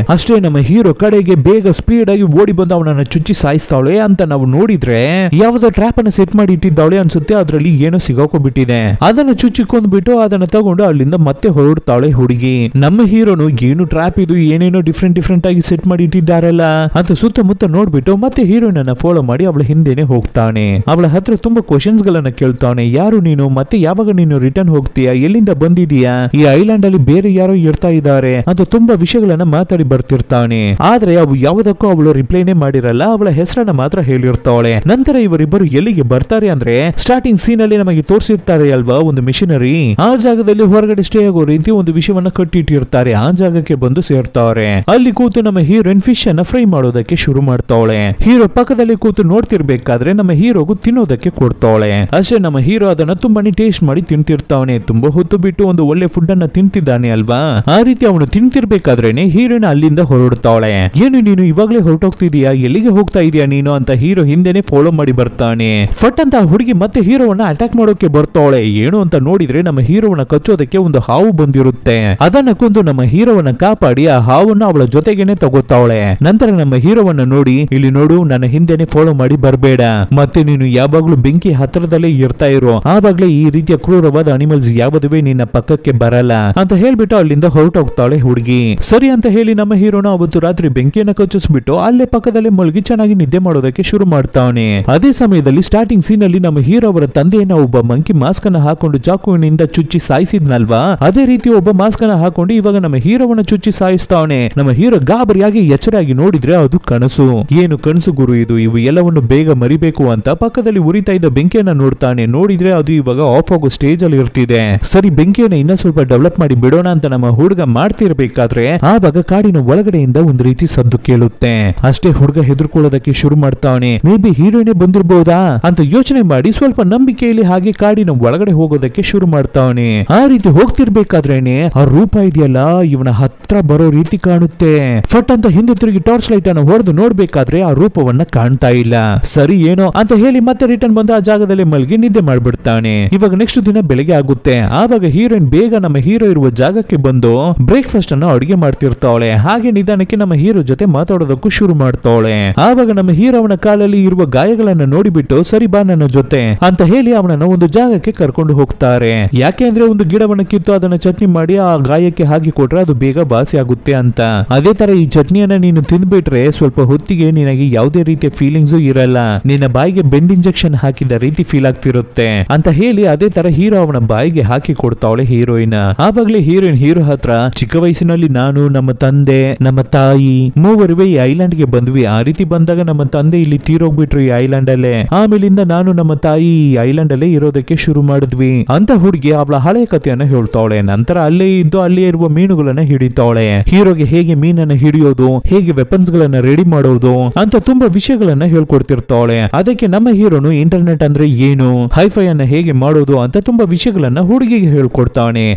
ಅಷ್ಟೇ ನಮ್ಮ ಹೀರೋ ಕಡೆಗೆ ಬೇಗ ಸ್ಪೀಡ್ ಆಗಿ ಓಡಿ ಬಂದು ಅವನನ್ನ ಚುಚ್ಚಿ ಸಾಯಿಸ್ತಾವಳೆ ಅಂತ ನಾವು ನೋಡಿದ್ರೆ ಯಾವ್ದೋ ಟ್ರ್ಯಾಪ್ ಅನ್ನ ಸೆಟ್ ಮಾಡಿ ಇಟ್ಟಿದ್ದಾವಳೆ ಅನ್ಸುತ್ತೆ. ಅದ್ರಲ್ಲಿ ಏನೋ ಸಿಗಾಕೊಂಡ್ಬಿಟ್ಟಿದೆ. ಅದನ್ನ ಚುಚ್ಚಿಕೊಂಡ್ಬಿಟ್ಟು ಅದನ್ನ ತಗೊಂಡು ಅಲ್ಲಿಂದ ಮತ್ತೆ ಹೊರಡ್ತಾವಳೆ ಹುಡುಗಿ. ನಮ್ಮ ಹೀರೋನು ಏನು ಟ್ರ್ಯಾಪ್ ಇದು, ಏನೇನೋ ಡಿಫ್ರೆಂಟ್ ಆಗಿ ಸೆಟ್ ಮಾಡಿ ಇಟ್ಟಿದ್ದಾರಲ್ಲ ಅಂತ ಸುತ್ತಮುತ್ತ ನೋಡ್ಬಿಟ್ಟು ಮತ್ತೆ ಹೀರೋಯಿನ್ ಅನ್ನ ಫಾಲೋ ಮಾಡಿ ಅವಳ ಹಿಂದೆನೆ ಹೋಗ್ತಾನೆ. ಅವಳ ಹತ್ರ ತುಂಬಾ ಕ್ವಶನ್ಸ್ ಗಳನ್ನ ಕೇಳ್ತಾನೆ. ಯಾರು ನೀನು, ಮತ್ತೆ ಯಾವಾಗ ನೀನು ರಿಟರ್ನ್ ಹೋಗ್ತೀಯಾ, ಎಲ್ಲಿಂದ ಬಂದಿದೀಯಾ, ಈ ಐಲ್ಯಾಂಡ್ ಅಲ್ಲಿ ಬೇರೆ ಯಾರೋ ಇರ್ತಾ ಇದ್ದಾರೆ ಅಂತ ತುಂಬಾ ವಿಷಯಗಳನ್ನ ಮಾತಾಡಿ ಬರ್ತಿರ್ತಾನೆ. ಆದ್ರೆ ಅವು ಯಾವುದಕ್ಕೂ ಅವಳು ರಿಪ್ಲೈನೇ ಮಾಡಿ ಮಾಡಿರಲ್ಲ, ಅವಳ ಹೆಸರನ್ನ ಮಾತ್ರ ಹೇಳಿರ್ತಾಳೆ. ನಂತರ ಇವರಿಬ್ಬರು ಎಲ್ಲಿಗೆ ಬರ್ತಾರೆ ಅಂದ್ರೆ ಸ್ಟಾರ್ಟಿಂಗ್ ಸೀನ್ ಅಲ್ಲಿ ನಮಗೆ ತೋರಿಸಿರ್ತಾರೆ ಅಲ್ವಾ, ಒಂದು ಮಿಷನರಿ ಆ ಜಾಗದಲ್ಲಿ ಹೊರಗಡೆ ಸ್ಟೇ ಆಗೋ ರೀತಿ ಒಂದು ವಿಷಯವನ್ನ ಕಟ್ಟಿಟ್ಟಿರ್ತಾರೆ. ಆ ಜಾಗಕ್ಕೆ ಬಂದು ಸೇರ್ತಾವ್ರೆ. ಅಲ್ಲಿ ಕೂತು ನಮ್ಮ ಹೀರೋಯಿನ್ ಫಿಶ್ ಅನ್ನ ಫ್ರೈ ಮಾಡೋದಕ್ಕೆ ಶುರು ಮಾಡ್ತಾವಳೆ. ಹೀರೋ ಪಕ್ಕದಲ್ಲಿ ಕೂತು ನೋಡ್ತಿರ್ಬೇಕಾದ್ರೆ ನಮ್ಮ ಹೀರೋಗೂ ತಿನ್ನೋದಕ್ಕೆ ಕೊಡ್ತಾವಳೆ. ಅಷ್ಟೇ ನಮ್ಮ ಹೀರೋ ಅದನ್ನ ತುಂಬಾನೇ ಟೇಸ್ಟ್ ಮಾಡಿ ತಿಂತಿರ್ತಾವನೆ. ತುಂಬಾ ಹೊತ್ತು ಬಿಟ್ಟು ಒಂದು ಒಳ್ಳೆ ಫುಡ್ ಅನ್ನ ತಿಂತಿದ್ದಾನೆ ಅಲ್ವಾ. ಆ ರೀತಿ ಅವನು ತಿಂತಿರ್ಬೇಕಾದ್ರೇನೆ ಹೀರೋಯಿನ್ ಅಲ್ಲಿಂದ ಹೊರಡ್ತಾವಳೆ. ಏನು ನೀನು ಇವಾಗ್ಲೇ ಹೊರಟೋಗ್ತಿದೀಯಾ, ಎಲ್ಲಿಗೆ ಹೋಗ್ತಾ ಇದೀಯಾ ನೀನು ಅಂತ ಹೀರೋ ಹಿಂದೆನೆ ಫಾಲೋ ಮಾಡಿ ಬರ್ತಾನೆ. ಫಟ್ ಅಂತ ಹುಡುಗಿ ಮತ್ತೆ ಹೀರೋವನ್ನ ಅಟ್ಯಾಕ್ ಮಾಡೋಕೆ ಬರ್ತಾವಳೆ. ಏನು ಅಂತ ನೋಡಿದ್ರೆ ನಮ್ಮ ಹೀರೋವನ್ನ ಕಚ್ಚೋದಕ್ಕೆ ಒಂದು ಹಾವು ಬಂದಿರುತ್ತೆ. ಅದನ್ನ ಕೊಂದು ನಮ್ಮ ಹೀರೋವನ್ನ ಕಾಪಾಡಿ ಆ ಹಾವನ್ನ ಅವಳ ಜೊತೆಗೇನೆ ತಗೋತಾವಳೆ. ನಂತರ ನಮ್ಮ ಹೀರೋವನ್ನ ನೋಡಿ, ಇಲ್ಲಿ ನೋಡು, ನನ್ನ ಹಿಂದೆನೆ ಫಾಲೋ ಮಾಡಿ ಬರಬೇಡ, ಮತ್ತೆ ನೀನು ಯಾವಾಗ್ಲೂ ಬೆಂಕಿ ಹತ್ರದಲ್ಲೇ ಇರ್ತಾ ಇರೋ, ಆವಾಗ್ಲೇ ಈ ರೀತಿಯ ಕ್ರೂರವಾದ ಅನಿಮಲ್ಸ್ ಯಾವುದುವೆ ನಿನ್ನ ಪಕ್ಕಕ್ಕೆ ಬರಲ್ಲ ಅಂತ ಹೇಳ್ಬಿಟ್ಟು ಅಲ್ಲಿಂದ ಹೊರಟೋಗ್ತಾಳೆ ಹುಡುಗಿ. ಸರಿ ಅಂತ ಹೇಳಿ ನಮ್ಮ ಹೀರೋನ ಅವತ್ತು ರಾತ್ರಿ ಬೆಂಕಿಯನ್ನ ಕಚ್ಚಿಸ್ಬಿಟ್ಟು ಅಲ್ಲೇ ಪಕ್ಕದಲ್ಲೇ ಮಲಗಿ ಚೆನ್ನಾಗಿ ನಿದ್ದೆ ಮಾಡೋದಕ್ಕೆ ಶುರು ಮಾಡ್ತಾವನೆ. ಅದೇ ಸಮಯದಲ್ಲಿ ಸ್ಟಾರ್ಟಿಂಗ್ ಸೀನ್ ಅಲ್ಲಿ ನಮ್ಮ ಹೀರೋ ಅವರ ತಂದೆಯನ್ನ ಒಬ್ಬ ಮಂಕಿ ಮಾಸ್ಕ್ ಅನ್ನ ಹಾಕೊಂಡು ಚಾಕುವಿನಿಂದ ಚುಚ್ಚಿ ಸಾಯಿಸಿದ್ನಲ್ವಾ, ಅದೇ ರೀತಿ ಒಬ್ಬ ಮಾಸ್ಕ್ ಅನ್ನ ಹಾಕೊಂಡು ಇವಾಗ ನಮ್ಮ ಹೀರೋವನ್ನ ಚುಚ್ಚಿ ಸಾಯಿಸ್ತಾವನೆ. ನಮ್ಮ ಹೀರೋ ಗಾಬರಿಯಾಗಿ ಎಚ್ಚರಾಗಿ ನೋಡಿದ್ರೆ ಅದು ಕನಸು. ಏನು ಕನಸು ಗುರು ಇದು, ಇವು ಎಲ್ಲವನ್ನು ಬೇಗ ಮರಿಬೇಕು ಅಂತ ಪಕ್ಕದಲ್ಲಿ ಉರಿತಾ ಇದ್ದ ಬೆಂಕಿಯನ್ನ ನೋಡ್ತಾನೆ. ನೋಡಿದ್ರೆ ಅದು ಇವಾಗ ಆಫ್ ಆಗೋ ಸ್ಟೇಜ್ ಅಲ್ಲಿ ಇರ್ತಿದೆ. ಸರಿ, ಬೆಂಕಿಯನ್ನ ಇನ್ನೂ ಸ್ವಲ್ಪ ಡೆವಲಪ್ ಮಾಡಿ ಬಿಡೋಣ ಅಂತ ನಮ್ಮ ಹುಡುಗ ಮಾಡ್ತಿರ್ಬೇಕಾದ್ರೆ ಆವಾಗ ಕಾಡಿನ ಒಳಗಡೆಯಿಂದ ಒಂದು ರೀತಿ ಸದ್ದು ಕೇಳುತ್ತೆ. ಅಷ್ಟೇ ಹುಡುಗ ಹೆದರ್ಕೊಳ್ಳೋದಕ್ಕೆ ಶುರು ಮಾಡ್ತಾವನೆ. ಮೇ ಬಿ ಹೀರೋಯಿನ್ ಬಂದಿರಬಹುದಾ ಅಂತ ಯೋಚನೆ ಮಾಡಿ ಸ್ವಲ್ಪ ನಂಬಿಕೆಯಲ್ಲಿ ಹಾಗೆ ಕಾಡಿನ ಒಳಗಡೆ ಹೋಗೋದಕ್ಕೆ ಶುರು ಮಾಡ್ತಾವನೆ. ಆ ರೀತಿ ಹೋಗ್ತಿರ್ಬೇಕಾದ್ರೇನೆ ಆ ರೂಪ ಇದೆಯಲ್ಲ ಇವನ ಹತ್ರ ಬರೋ ರೀತಿ ಕಾಣುತ್ತೆ. ಫಟ್ ಅಂತ ಹಿಂದೆ ತಿರುಗಿ ಟಾರ್ಚ್ ಲೈಟ್ ಅನ್ನು ಹೊಡೆದು ನೋಡ್ಬೇಕಾದ್ರೆ ಆ ರೂಪವನ್ನ ಕಾಣ್ತಾ ಇಲ್ಲ. ಸರಿ ಏನೋ ಅಂತ ಹೇಳಿ ಮತ್ತೆ ರಿಟರ್ನ್ ಬಂದು ಆ ಜಾಗದಲ್ಲಿ ಮಲಗಿ ನಿದ್ದೆ ಮಾಡ್ಬಿಡ್ತಾನೆ. ಇವಾಗ ನೆಕ್ಸ್ಟ್ ದಿನ ಬೆಳಗ್ಗೆ ಆಗುತ್ತೆ. ಆವಾಗ ಹೀರೋಯಿನ್ ಬೇಗ ನಮ್ಮ ಹೀರೋ ಇರುವ ಜಾಗಕ್ಕೆ ಬಂದು ಬ್ರೇಕ್ಫಾಸ್ಟ್ ಅನ್ನು ಅಡುಗೆ ಮಾಡ್ತಿರ್ತಾವಳೆ. ಹಾಗೆ ನಿಧಾನಕ್ಕೆ ನಮ್ಮ ಹೀರೋ ಜೊತೆ ಮಾತಾಡೋದಕ್ಕೂ ಶುರು ಮಾಡ್ತಾವಳೆ. ಆವಾಗ ನಮ್ಮ ಹೀರೋ ಅವನ ಕಾಲಲ್ಲಿ ಇರುವ ಗಾಯಗಳನ್ನ ನೋಡಿಬಿಟ್ಟು ಸರಿ ಬಾ ನನ್ನ ಜೊತೆ ಅಂತ ಹೇಳಿ ಅವನನ್ನ ಒಂದು ಜಾಗಕ್ಕೆ ಕರ್ಕೊಂಡು ಹೋಗ್ತಾರೆ. ಯಾಕೆ ಅಂದ್ರೆ ಒಂದು ಗಿಡವನ್ನ ಕಿತ್ತು ಅದನ್ನ ಚಟ್ನಿ ಮಾಡಿ ಆ ಗಾಯಕ್ಕೆ ಹಾಕಿ ಕೊಟ್ರೆ ಅದು ಬೇಗ ಬಾಸಿ ಆಗುತ್ತೆ ಅಂತ. ಅದೇ ತರ ಈ ಚಟ್ನಿಯನ್ನ ನೀನು ತಿಂದ್ಬಿಟ್ರೆ ಸ್ವಲ್ಪ ಹೊತ್ತಿಗೆ ನಿನಗೆ ಯಾವುದೇ ರೀತಿಯ ಫೀಲಿಂಗ್ಸ್ ಇರಲ್ಲ, ನಿನ್ನ ಬಾಯಿಗೆ ಬೆಂಡ್ ಇಂಜೆಕ್ಷನ್ ಹಾಕಿದ ರೀತಿ ಫೀಲ್ ಆಗ್ತಿರುತ್ತೆ ಅಂತ ಹೇಳಿ ಅದೇ ತರ ಹೀರೋ ಅವನ ಬಾಯಿಗೆ ಹಾಕಿ ಕೊಡ್ತಾವಳೆ ಹೀರೋಯಿನ್. ಆವಾಗ್ಲೇ ಹೀರೋಯಿನ್ ಹೀರೋ ಹತ್ರ ಚಿಕ್ಕ ವಯಸ್ಸಿನಲ್ಲಿ ನಾನು, ನಮ್ಮ ತಂದೆ, ನಮ್ಮ ತಾಯಿ ಮೂವರುವೆ ಈ ಐಲ್ಯಾಂಡ್ ಗೆ ಬಂದ್ವಿ. ಆ ರೀತಿ ಬಂದಾಗ ನಮ್ಮ ತಂದೆ ಇಲ್ಲಿ ತೀರೋಗ್ಬಿಟ್ರು ಈ ಐಲ್ಯಾಂಡ್ ಅಲ್ಲೇ. ಆಮೇಲಿಂದ ನಾನು ನಮ್ಮ ತಾಯಿ ಈ ಐಲ್ಯಾಂಡ್ ಅಲ್ಲೇ ಇರೋದಕ್ಕೆ ಶುರು ಮಾಡಿದ್ವಿ ಅಂತ ಹುಡುಗಿ ಅವಳ ಹಳೆಯ ಕಥೆಯನ್ನ ಹೇಳ್ತಾವಳೆ. ನಂತರ ಅಲ್ಲೇ ಇದ್ದು ಅಲ್ಲೇ ಇರುವ ಮೀನುಗಳನ್ನ ಹಿಡಿತಾವಳೆ. ಹೀರೋಗೆ ಹೇಗೆ ಮೀನನ್ನ ಹಿಡಿಯೋದು, ಹೇಗೆ ವೆಪನ್ಸ್ ಗಳನ್ನ ರೆಡಿ ಮಾಡೋದು ಅಂತ ತುಂಬಾ ವಿಷಯಗಳನ್ನ ಹೇಳ್ಕೊಡ್ತಿರ್ತಾವಳೆ. ಅದಕ್ಕೆ ನಮ್ಮ ಹೀರೋನು ಇಂಟರ್ನೆಟ್ ಅಂದ್ರೆ ಏನು, ಹೈಫೈ ಅನ್ನ ಹೇಗೆ ಮಾಡೋದು ಅಂತ ತುಂಬಾ ವಿಷಯಗಳನ್ನ ಹುಡುಗಿಗೆ ಹೇಳ್ಕೊಡ್ತಾವನೆ.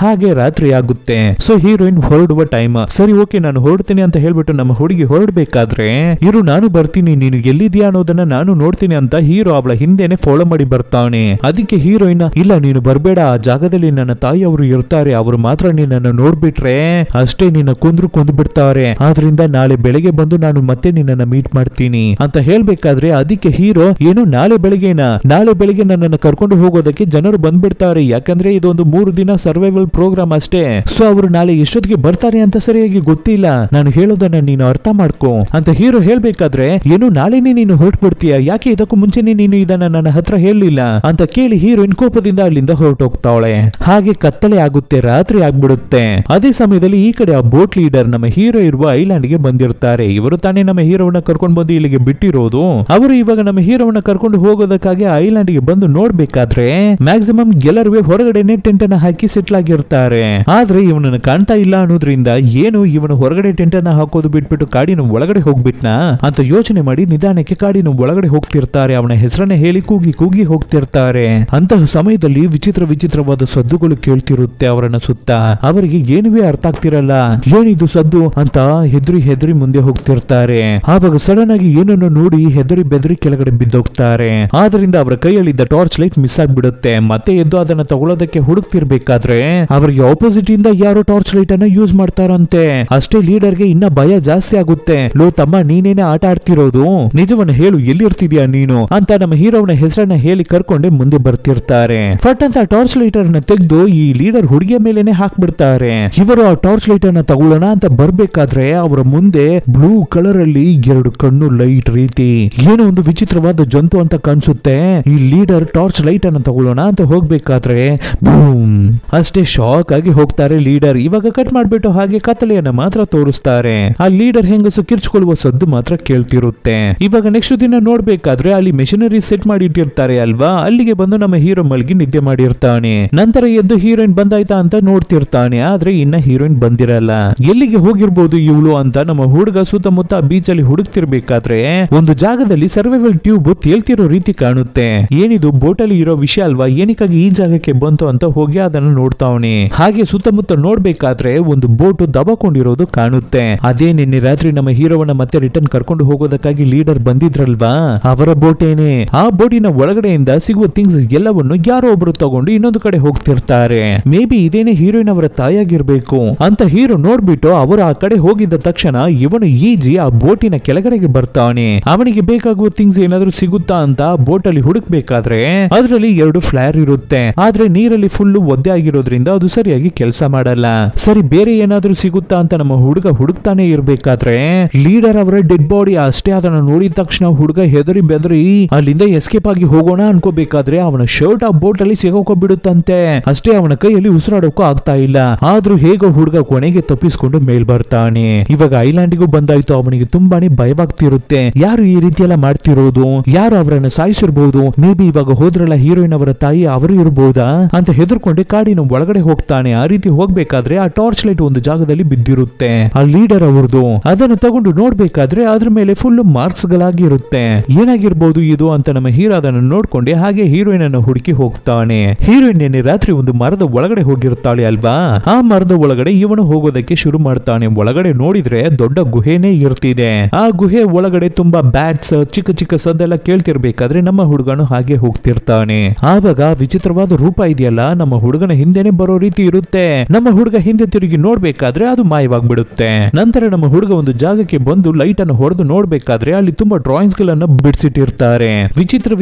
ಹಾಗೆ ರಾತ್ರಿ ಆಗುತ್ತೆ. ಸೊ ಹೀರೋಯಿನ್ ಹೊರಡುವ ಟೈಮ್. ಸರಿ ಓಕೆ ನಾನು ಹೊರಡ್ತೀನಿ ಅಂತ ಹೇಳ್ಬಿಟ್ಟು ನಮ್ಮ ಹುಡುಗಿ ಹೊರಡ್ಬೇಕಾದ್ರೆ ಇರು ನಾನು ಬರ್ತೀನಿ, ನೀನು ಎಲ್ಲಿದ್ಯಾ ಅನ್ನೋದನ್ನ ನಾನು ನೋಡ್ತೀನಿ ಅಂತ ಹೀರೋ ಅವಳ ಹಿಂದೆನೆ ಫಾಲೋ ಮಾಡಿ ಬರ್ತಾನೆ. ಅದಕ್ಕೆ ಹೀರೋಯಿನ್ ಇಲ್ಲ ನೀನು ಬರ್ಬೇಡ, ಆ ಜಾಗದಲ್ಲಿ ನನ್ನ ತಾಯಿ ಅವರು ಇರ್ತಾರೆ, ಅವರು ಮಾತ್ರ ನಿನ್ನನ್ನು ನೋಡ್ಬಿಟ್ರೆ ಅಷ್ಟೇ ನಿನ್ನ ಕೊಂದು ಬಿಡ್ತಾರೆ. ಆದ್ರಿಂದ ನಾಳೆ ಬೆಳಗ್ಗೆ ಬಂದು ನಾನು ಮತ್ತೆ ನಿನ್ನನ್ನ ಮೀಟ್ ಮಾಡ್ತೀನಿ ಅಂತ ಹೇಳ್ಬೇಕಾದ್ರೆ ಅದಕ್ಕೆ ಹೀರೋ ಏನು ನಾಳೆ ಬೆಳಗ್ಗೆ ನನ್ನನ್ನು ಕರ್ಕೊಂಡು ಹೋಗೋದಕ್ಕೆ ಜನರು ಬಂದ್ಬಿಡ್ತಾರೆ, ಯಾಕಂದ್ರೆ ಇದೊಂದು 3 ದಿನ ಸರ್ವೈವಲ್ ಪ್ರೋಗ್ರಾಮ್ ಅಷ್ಟೇ. ಸೊ ಅವರು ನಾಳೆ ಎಷ್ಟೊತ್ತಿಗೆ ಬರ್ತಾರೆ ಅಂತ ಸರಿಯಾಗಿ ಗೊತ್ತಿಲ್ಲ, ನಾನು ಹೇಳೋದನ್ನ ನೀನು ಅರ್ಥ ಮಾಡ್ಕೋ ಅಂತ ಹೀರೋ ಹೇಳ್ಬೇಕಾದ್ರೆ ಏನು ನಾಳೆನೇ ನೀನು ಹೊರಟ್ಬಿಡ್ತೀಯ, ಯಾಕೆ ಇದಕ್ಕೂ ಮುಂಚೆನೆ ನೀನು ಇದನ್ನ ನನ್ನ ಹತ್ರ ಹೇಳಲಿಲ್ಲ ಅಂತ ಕೇಳಿ ಹೀರೋಯಿನ್ ಕೋಪದಿಂದ ಅಲ್ಲಿಂದ ಹೊರಟೋಗ್ತಾವಳೆ. ಹಾಗೆ ಕತ್ತಲೆ ಆಗುತ್ತೆ, ರಾತ್ರಿ ಆಗ್ಬಿಡುತ್ತೆ. ಅದೇ ಸಮಯದಲ್ಲಿ ಈ ಕಡೆ ಆ ಬೋಟ್ ಲೀಡರ್ ನಮ್ಮ ಹೀರೋ ಇರುವ ಐಲ್ಯಾಂಡ್ ಗೆ ಬಂದಿರ್ತಾರೆ. ಇವರು ತಾನೇ ನಮ್ಮ ಹೀರೋವನ್ನ ಕರ್ಕೊಂಡು ಬಂದು ಇಲ್ಲಿಗೆ ಬಿಟ್ಟಿರೋದು. ಅವರು ಇವಾಗ ನಮ್ಮ ಹೀರೋವನ್ನ ಕರ್ಕೊಂಡು ಹೋಗೋದಕ್ಕಾಗಿ ಐಲ್ಯಾಂಡ್ ಗೆ ಬಂದು ನೋಡ್ಬೇಕಾದ್ರೆ ಮ್ಯಾಕ್ಸಿಮಮ್ ಎಲ್ಲರೂ ಹೊರಗಡೆನೆ ಟೆಂಟ್ ಅನ್ನ ಹಾಕಿ ಸೆಟ್ಲ್ ಆಗಿರ್ತಾರೆ. ಆದ್ರೆ ಇವನನ್ನು ಕಾಣ್ತಾ ಇಲ್ಲ ಅನ್ನೋದ್ರಿಂದ ಏನು ಇವನು ಹೊರಗಡೆ ಟೆಂಟ್ ಅನ್ನ ಹಾಕೋದು ಬಿಟ್ಬಿಟ್ಟು ಕಾಡಿನ ಒಳಗಡೆ ಹೋಗ್ಬಿಟ್ನಾ ಅಂತ ಯೋಚನೆ ಮಾಡಿ ನಿಧಾನಕ್ಕೆ ಕಾಡಿನ ಒಳಗಡೆ ಹೋಗ್ತಿರ್ತಾರೆ. ಅವನ ಹೆಸರನ್ನ ಹೇಳಿ ಕೂಗಿ ಹೋಗ್ತಿರ್ತಾರೆ. ಅಂತಹ ಸಮಯದಲ್ಲಿ ವಿಚಿತ್ರವಾದ ಸದ್ದುಗಳು ಕೇಳ್ತಿರುತ್ತೆ ಅವರನ್ನ ಸುತ್ತ. ಅವರಿಗೆ ಏನುವೇ ಅರ್ಥ ಆಗ್ತಿರಲ್ಲ, ಏನಿದು ಸದ್ದು ಅಂತ ಹೆದರಿ ಮುಂದೆ ಹೋಗ್ತಿರ್ತಾರೆ. ಆವಾಗ ಸಡನ್ ಆಗಿ ಏನನ್ನು ನೋಡಿ ಹೆದರಿ ಬೆದರಿ ಕೆಳಗಡೆ ಬಿದ್ದೋಗ್ತಾರೆ. ಆದ್ರಿಂದ ಅವರ ಕೈಯಲ್ಲಿದ್ದ ಟಾರ್ಚ್ ಲೈಟ್ ಮಿಸ್ ಆಗ್ಬಿಡುತ್ತೆ. ಮತ್ತೆ ಎದ್ದು ಅದನ್ನ ತಗೊಳ್ಳೋದಕ್ಕೆ ಹುಡುಕ್ತಿರ್ಬೇಕಾದ್ರೆ ಅವರಿಗೆ ಆಪೋಸಿಟ್ ಇಂದ ಯಾರೋ ಟಾರ್ಚ್ ಲೈಟ್ ಅನ್ನ ಯೂಸ್ ಮಾಡ್ತಾರಂತೆ. ಅಷ್ಟೇ ಲೀಡರ್ಗೆ ಇನ್ನ ಭಯ ಜಾಸ್ತಿ ಆಗುತ್ತೆ. ಲೋ ತಮ್ಮ ನೀನೇನೆ ಆಟ ಆಡ್ತಿರೋದು, ನಿಜವನ್ನ ಹೇಳು ಎಲ್ಲಿರ್ತಿದ್ಯಾ ನೀನು ಅಂತ ನಮ್ಮ ಹೀರೋವನ ಹೆಸರನ್ನ ಹೇಳಿ ಕರ್ಕೊಂಡೆ ಮುಂದೆ ಬರ್ತಿರ್ತಾರೆ. ಫಟ್ ಅಂತ ಟಾರ್ಚ್ ಲೈಟ್ ಅನ್ನ ತೆಗೆದು ಈ ಲೀಡರ್ ಹುಡುಗಿಯ ಮೇಲೆನೆ ಹಾಕ್ಬಿಡ್ತಾರೆ. ಇವರು ಆ ಟಾರ್ಚ್ ಲೈಟ್ ಅನ್ನ ತಗೊಳ್ಳೋಣ ಅಂತ ಬರ್ಬೇಕಾದ್ರೆ ಅವರ ಮುಂದೆ ಬ್ಲೂ ಕಲರ್ ಅಲ್ಲಿ 2 ಕಣ್ಣು ಲೈಟ್ ರೀತಿ ಏನೋ ಒಂದು ವಿಚಿತ್ರವಾದ ಜಂತು ಅಂತ ಕಾಣಿಸುತ್ತೆ. ಈ ಲೀಡರ್ ಟಾರ್ಚ್ ಲೈಟ್ ಅನ್ನ ತಗೊಳ್ಳೋಣ ಅಂತ ಹೋಗ್ಬೇಕಾದ್ರೆ ಬೂಮ್ ಅಷ್ಟೇ ಶಾಕ್ ಆಗಿ ಹೋಗ್ತಾರೆ ಲೀಡರ್. ಇವಾಗ ಕಟ್ ಮಾಡ್ಬಿಟ್ಟು ಹಾಗೆ ಕತ್ತಲೆಯನ್ನ ಮಾತ್ರ ತೋರಿಸ್ತಾರೆ. ಆ ಲೀಡರ್ ಹೆಂಗಸು ಕಿರ್ಚ್ಕೊಳ್ಳುವ ಸದ್ದು ಮಾತ್ರ ಕೇಳ್ತಿರುತ್ತೆ. ಇವಾಗ ನೆಕ್ಸ್ಟ್ ದಿನ ನೋಡ್ಬೇಕಾದ್ರೆ ಅಲ್ಲಿ ಮೆಷಿನರಿ ಸೆಟ್ ಮಾಡಿ ಇಟ್ಟಿರ್ತಾರೆ ಅಲ್ವಾ, ಅಲ್ಲಿಗೆ ಬಂದು ನಮ್ಮ ಹೀರೋ ಮಲ್ಗಿ ನಿದ್ದೆ ಮಾಡಿರ್ತಾನೆ. ನಂತರ ಎದ್ದು ಹೀರೋಯಿನ್ ಬಂದಾಯ್ತಾ ಅಂತ ನೋಡ್ತಿರ್ತಾನೆ. ಆದ್ರೆ ಇನ್ನ ಹೀರೋಯಿನ್ ಬಂದಿರಲ್ಲ. ಎಲ್ಲಿಗೆ ಹೋಗಿರ್ಬೋದು ಇವಳು ಅಂತ ನಮ್ಮ ಹುಡುಗ ಸುತ್ತಮುತ್ತ ಬೀಚ್ ಅಲ್ಲಿ ಹುಡುಕ್ತಿರ್ಬೇಕಾದ್ರೆ ಒಂದು ಜಾಗದಲ್ಲಿ ಸರ್ವೈವಲ್ ಟ್ಯೂಬ್ ತೇಲ್ತಿರೋ ರೀತಿ ಕಾಣುತ್ತೆ. ಏನಿದು ಬೋಟ್ ಅಲ್ಲಿ ಇರೋ ವಿಷಯ ಅಲ್ವಾ, ಏನಕ್ಕಾಗಿ ಈ ಜಾಗಕ್ಕೆ ಬಂತು ಅಂತ ಹೋಗಿ ಅದನ್ನು ನೋಡ್ತಾವನೆ. ಹಾಗೆ ಸುತ್ತಮುತ್ತ ನೋಡ್ಬೇಕಾದ್ರೆ ಒಂದು ಬೋಟ್ ದಬಕೊಂಡಿರೋದು ಕಾಣುತ್ತೆ. ಅದೇ ನಿನ್ನೆ ರಾತ್ರಿ ನಮ್ಮ ಹೀರೋವನ್ನ ಮತ್ತೆ ರಿಟರ್ನ್ ಕರ್ಕೊಂಡು ಹೋಗೋದಕ್ಕಾಗಿ ಲೀಡರ್ ಬಂದಿದ್ರಲ್ವಾ, ಅವರ ಬೋಟೇನೆ. ಆ ಬೋಟಿನ ಒಳಗಡೆಯಿಂದ ಸಿಗುವ ಥಿಂಗ್ಸ್ ಎಲ್ಲವನ್ನು ಯಾರೋ ಒಬ್ರು ತಗೊಂಡು ಇನ್ನೊಂದು ಕಡೆ ಹೋಗ್ತಿರ್ತಾರೆ. ಮೇ ಬಿ ಇದೇನೆ ಹೀರೋಯಿನ್ ಅವರ ತಾಯಿಯಾಗಿರ್ಬೇಕು ಅಂತ ಹೀರೋ ನೋಡ್ಬಿಟ್ಟು ಅವರು ಆ ಕಡೆ ಹೋಗಿದ್ದ ತಕ್ಷಣ ಇವನು ಈಜಿ ಆ ಬೋಟಿನ ಕೆಳಗಡೆಗೆ ಬರ್ತಾನೆ. ಅವನಿಗೆ ಬೇಕಾಗುವ ಥಿಂಗ್ಸ್ ಏನಾದ್ರೂ ಸಿಗುತ್ತಾ ಅಂತ ಬೋಟ್ ಅಲ್ಲಿ ಹುಡುಕ್ಬೇಕಾದ್ರೆ ಅದರಲ್ಲಿ 2 ಫ್ಲೈರ್ ಇರುತ್ತೆ. ಆದ್ರೆ ನೀರಲ್ಲಿ ಫುಲ್ ಒದ್ದೆ ಆಗಿರೋದ್ರಿಂದ ಅದು ಸರಿಯಾಗಿ ಕೆಲಸ ಮಾಡಲ್ಲ. ಸರಿ ಬೇರೆ ಏನಾದ್ರೂ ಸಿಗುತ್ತಾ ಅಂತ ನಮ್ಮ ಹುಡುಗ ಹುಡುಕ್ತಾನೆ ಇರ್ಬೇಕಾದ್ರೆ ಲೀಡರ್ ಅವರ ಡೆಡ್ ಬಾಡಿ ಅಷ್ಟೇ. ಅದನ್ನ ನೋಡಿದ ತಕ್ಷಣ ಹುಡುಗ ಹೆದರಿ ಬೆದರಿ ಅಲ್ಲಿಂದ ಎಸ್ಕೇಪ್ ಆಗಿ ಹೋಗೋಣ ಅನ್ಕೋಬೇಕಾದ್ರೆ ಅವನ ಶರ್ಟ್ ಆ ಬೋಟ್ ಅಲ್ಲಿ ಸಿಗೋಕೊಂಡ್ಬಿಡುತ್ತಂತೆ. ಅಷ್ಟೇ, ಅವನ ಕೈಯಲ್ಲಿ ಉಸಿರಾಡೋಕ್ಕೂ ಆಗ್ತಾ ಇಲ್ಲ. ಆದ್ರೂ ಹೇಗೋ ಹುಡುಗ ಕೊನೆಗೆ ತಪ್ಪಿಸ್ಕೊಂಡು ಮೇಲ್ ಬರ್ತಾನೆ. ಇವಾಗ ಐಲ್ಯಾಂಡಿಗೂ ಬಂದಾಯ್ತು. ಅವನಿಗೆ ತುಂಬಾನೇ ಭಯವಾಗ್ತಿರುತ್ತೆ. ಯಾರು ಈ ರೀತಿ ಎಲ್ಲ ಮಾಡ್ತಿರೋದು, ಯಾರು ಅವರನ್ನ ಸಾಯಿಸಿರ್ಬಹುದು, ಮೇ ಬಿ ಇವಾಗ ಹೋದ್ರಲ್ಲ ಹೀರೋಯಿನ್ ಅವರ ತಾಯಿ ಅವರು ಇರಬಹುದಾ ಅಂತ ಹೆದರ್ಕೊಂಡೆ ಕಾಡಿನ ಒಳಗಡೆ ಹೋಗ್ತಾನೆ. ಆ ರೀತಿ ಹೋಗ್ಬೇಕಾದ್ರೆ ಆ ಟಾರ್ಚ್ ಲೈಟ್ ಒಂದು ಜಾಗದಲ್ಲಿ ಬಿದ್ದಿರುತ್ತೆ. ಆ ಲೀಡರ್ ಅವ್ರದ್ದು. ಅದನ್ನು ತಗೊಂಡು ನೋಡ್ಬೇಕಾದ್ರೆ ಅದ್ರ ಮೇಲೆ ಫುಲ್ ಮಾರ್ಕ್ಸ್ ಗಳಾಗಿರುತ್ತೆ. ಏನಾಗಿರ್ಬಹುದು ಇದು ಅಂತ ನಮ್ಮ ಹೀರೋ ಅದನ್ನು ನೋಡ್ಕೊಂಡೆ ಹಾಗೆ ಹೀರೋಯಿನ್ ಅನ್ನು ಹುಡುಕಿ ಹೋಗ್ತಾನೆ. ಹೀರೋಯಿನ್ ನಿನ್ನೆ ರಾತ್ರಿ ಒಂದು ಮರದ ಒಳಗಡೆ ಹೋಗಿರ್ತಾಳೆ ಅಲ್ವಾ, ಆ ಮರದ ಒಳಗಡೆ ಇವನು ಹೋಗೋದಕ್ಕೆ ಶುರು ಮಾಡ್ತಾನೆ. ಒಳಗಡೆ ನೋಡಿದ್ರೆ ದೊಡ್ಡ ಗುಹೆನೇ ಇರ್ತಿದೆ. ಆ ಗುಹೆ ಒಳಗಡೆ ತುಂಬಾ ಬ್ಯಾಟ್ಸ್ ಚಿಕ್ಕ ಚಿಕ್ಕ ಸದ್ದೆಲ್ಲ ಕೇಳ್ತಿರ್ಬೇಕಾದ್ರೆ ನಮ್ಮ ಹುಡುಗನು ಹಾಗೆ ಹೋಗ್ತಿರ್ತಾನೆ. ಆವಾಗ ವಿಚಿತ್ರವಾದ ರೂಪ ಇದೆಯಲ್ಲ ನಮ್ಮ ಹುಡುಗನ ಹಿಂದೆನೆ ಬರೋ ರೀತಿ ಇರುತ್ತೆ. ನಮ್ಮ ಹುಡುಗ ಹಿಂದೆ ತಿರುಗಿ ನೋಡ್ಬೇಕಾದ್ರೆ ಅದು ಮಾಯವಾಗ್ಬಿಡುತ್ತೆ. ನಂತರ ನಮ್ಮ ಹುಡುಗ ಒಂದು ಜಾಗಕ್ಕೆ ಬಂದು ಲೈಟ್ ಅನ್ನು ಹೊಡೆದು ನೋಡ್ಬೇಕಾದ್ರೆ ಅಲ್ಲಿ ತುಂಬಾ ಡ್ರಾಯಿಂಗ್ಸ್ ಗಳನ್ನ ಬಿಡಿಸಿಟ್ಟಿರ್ತಾರೆ.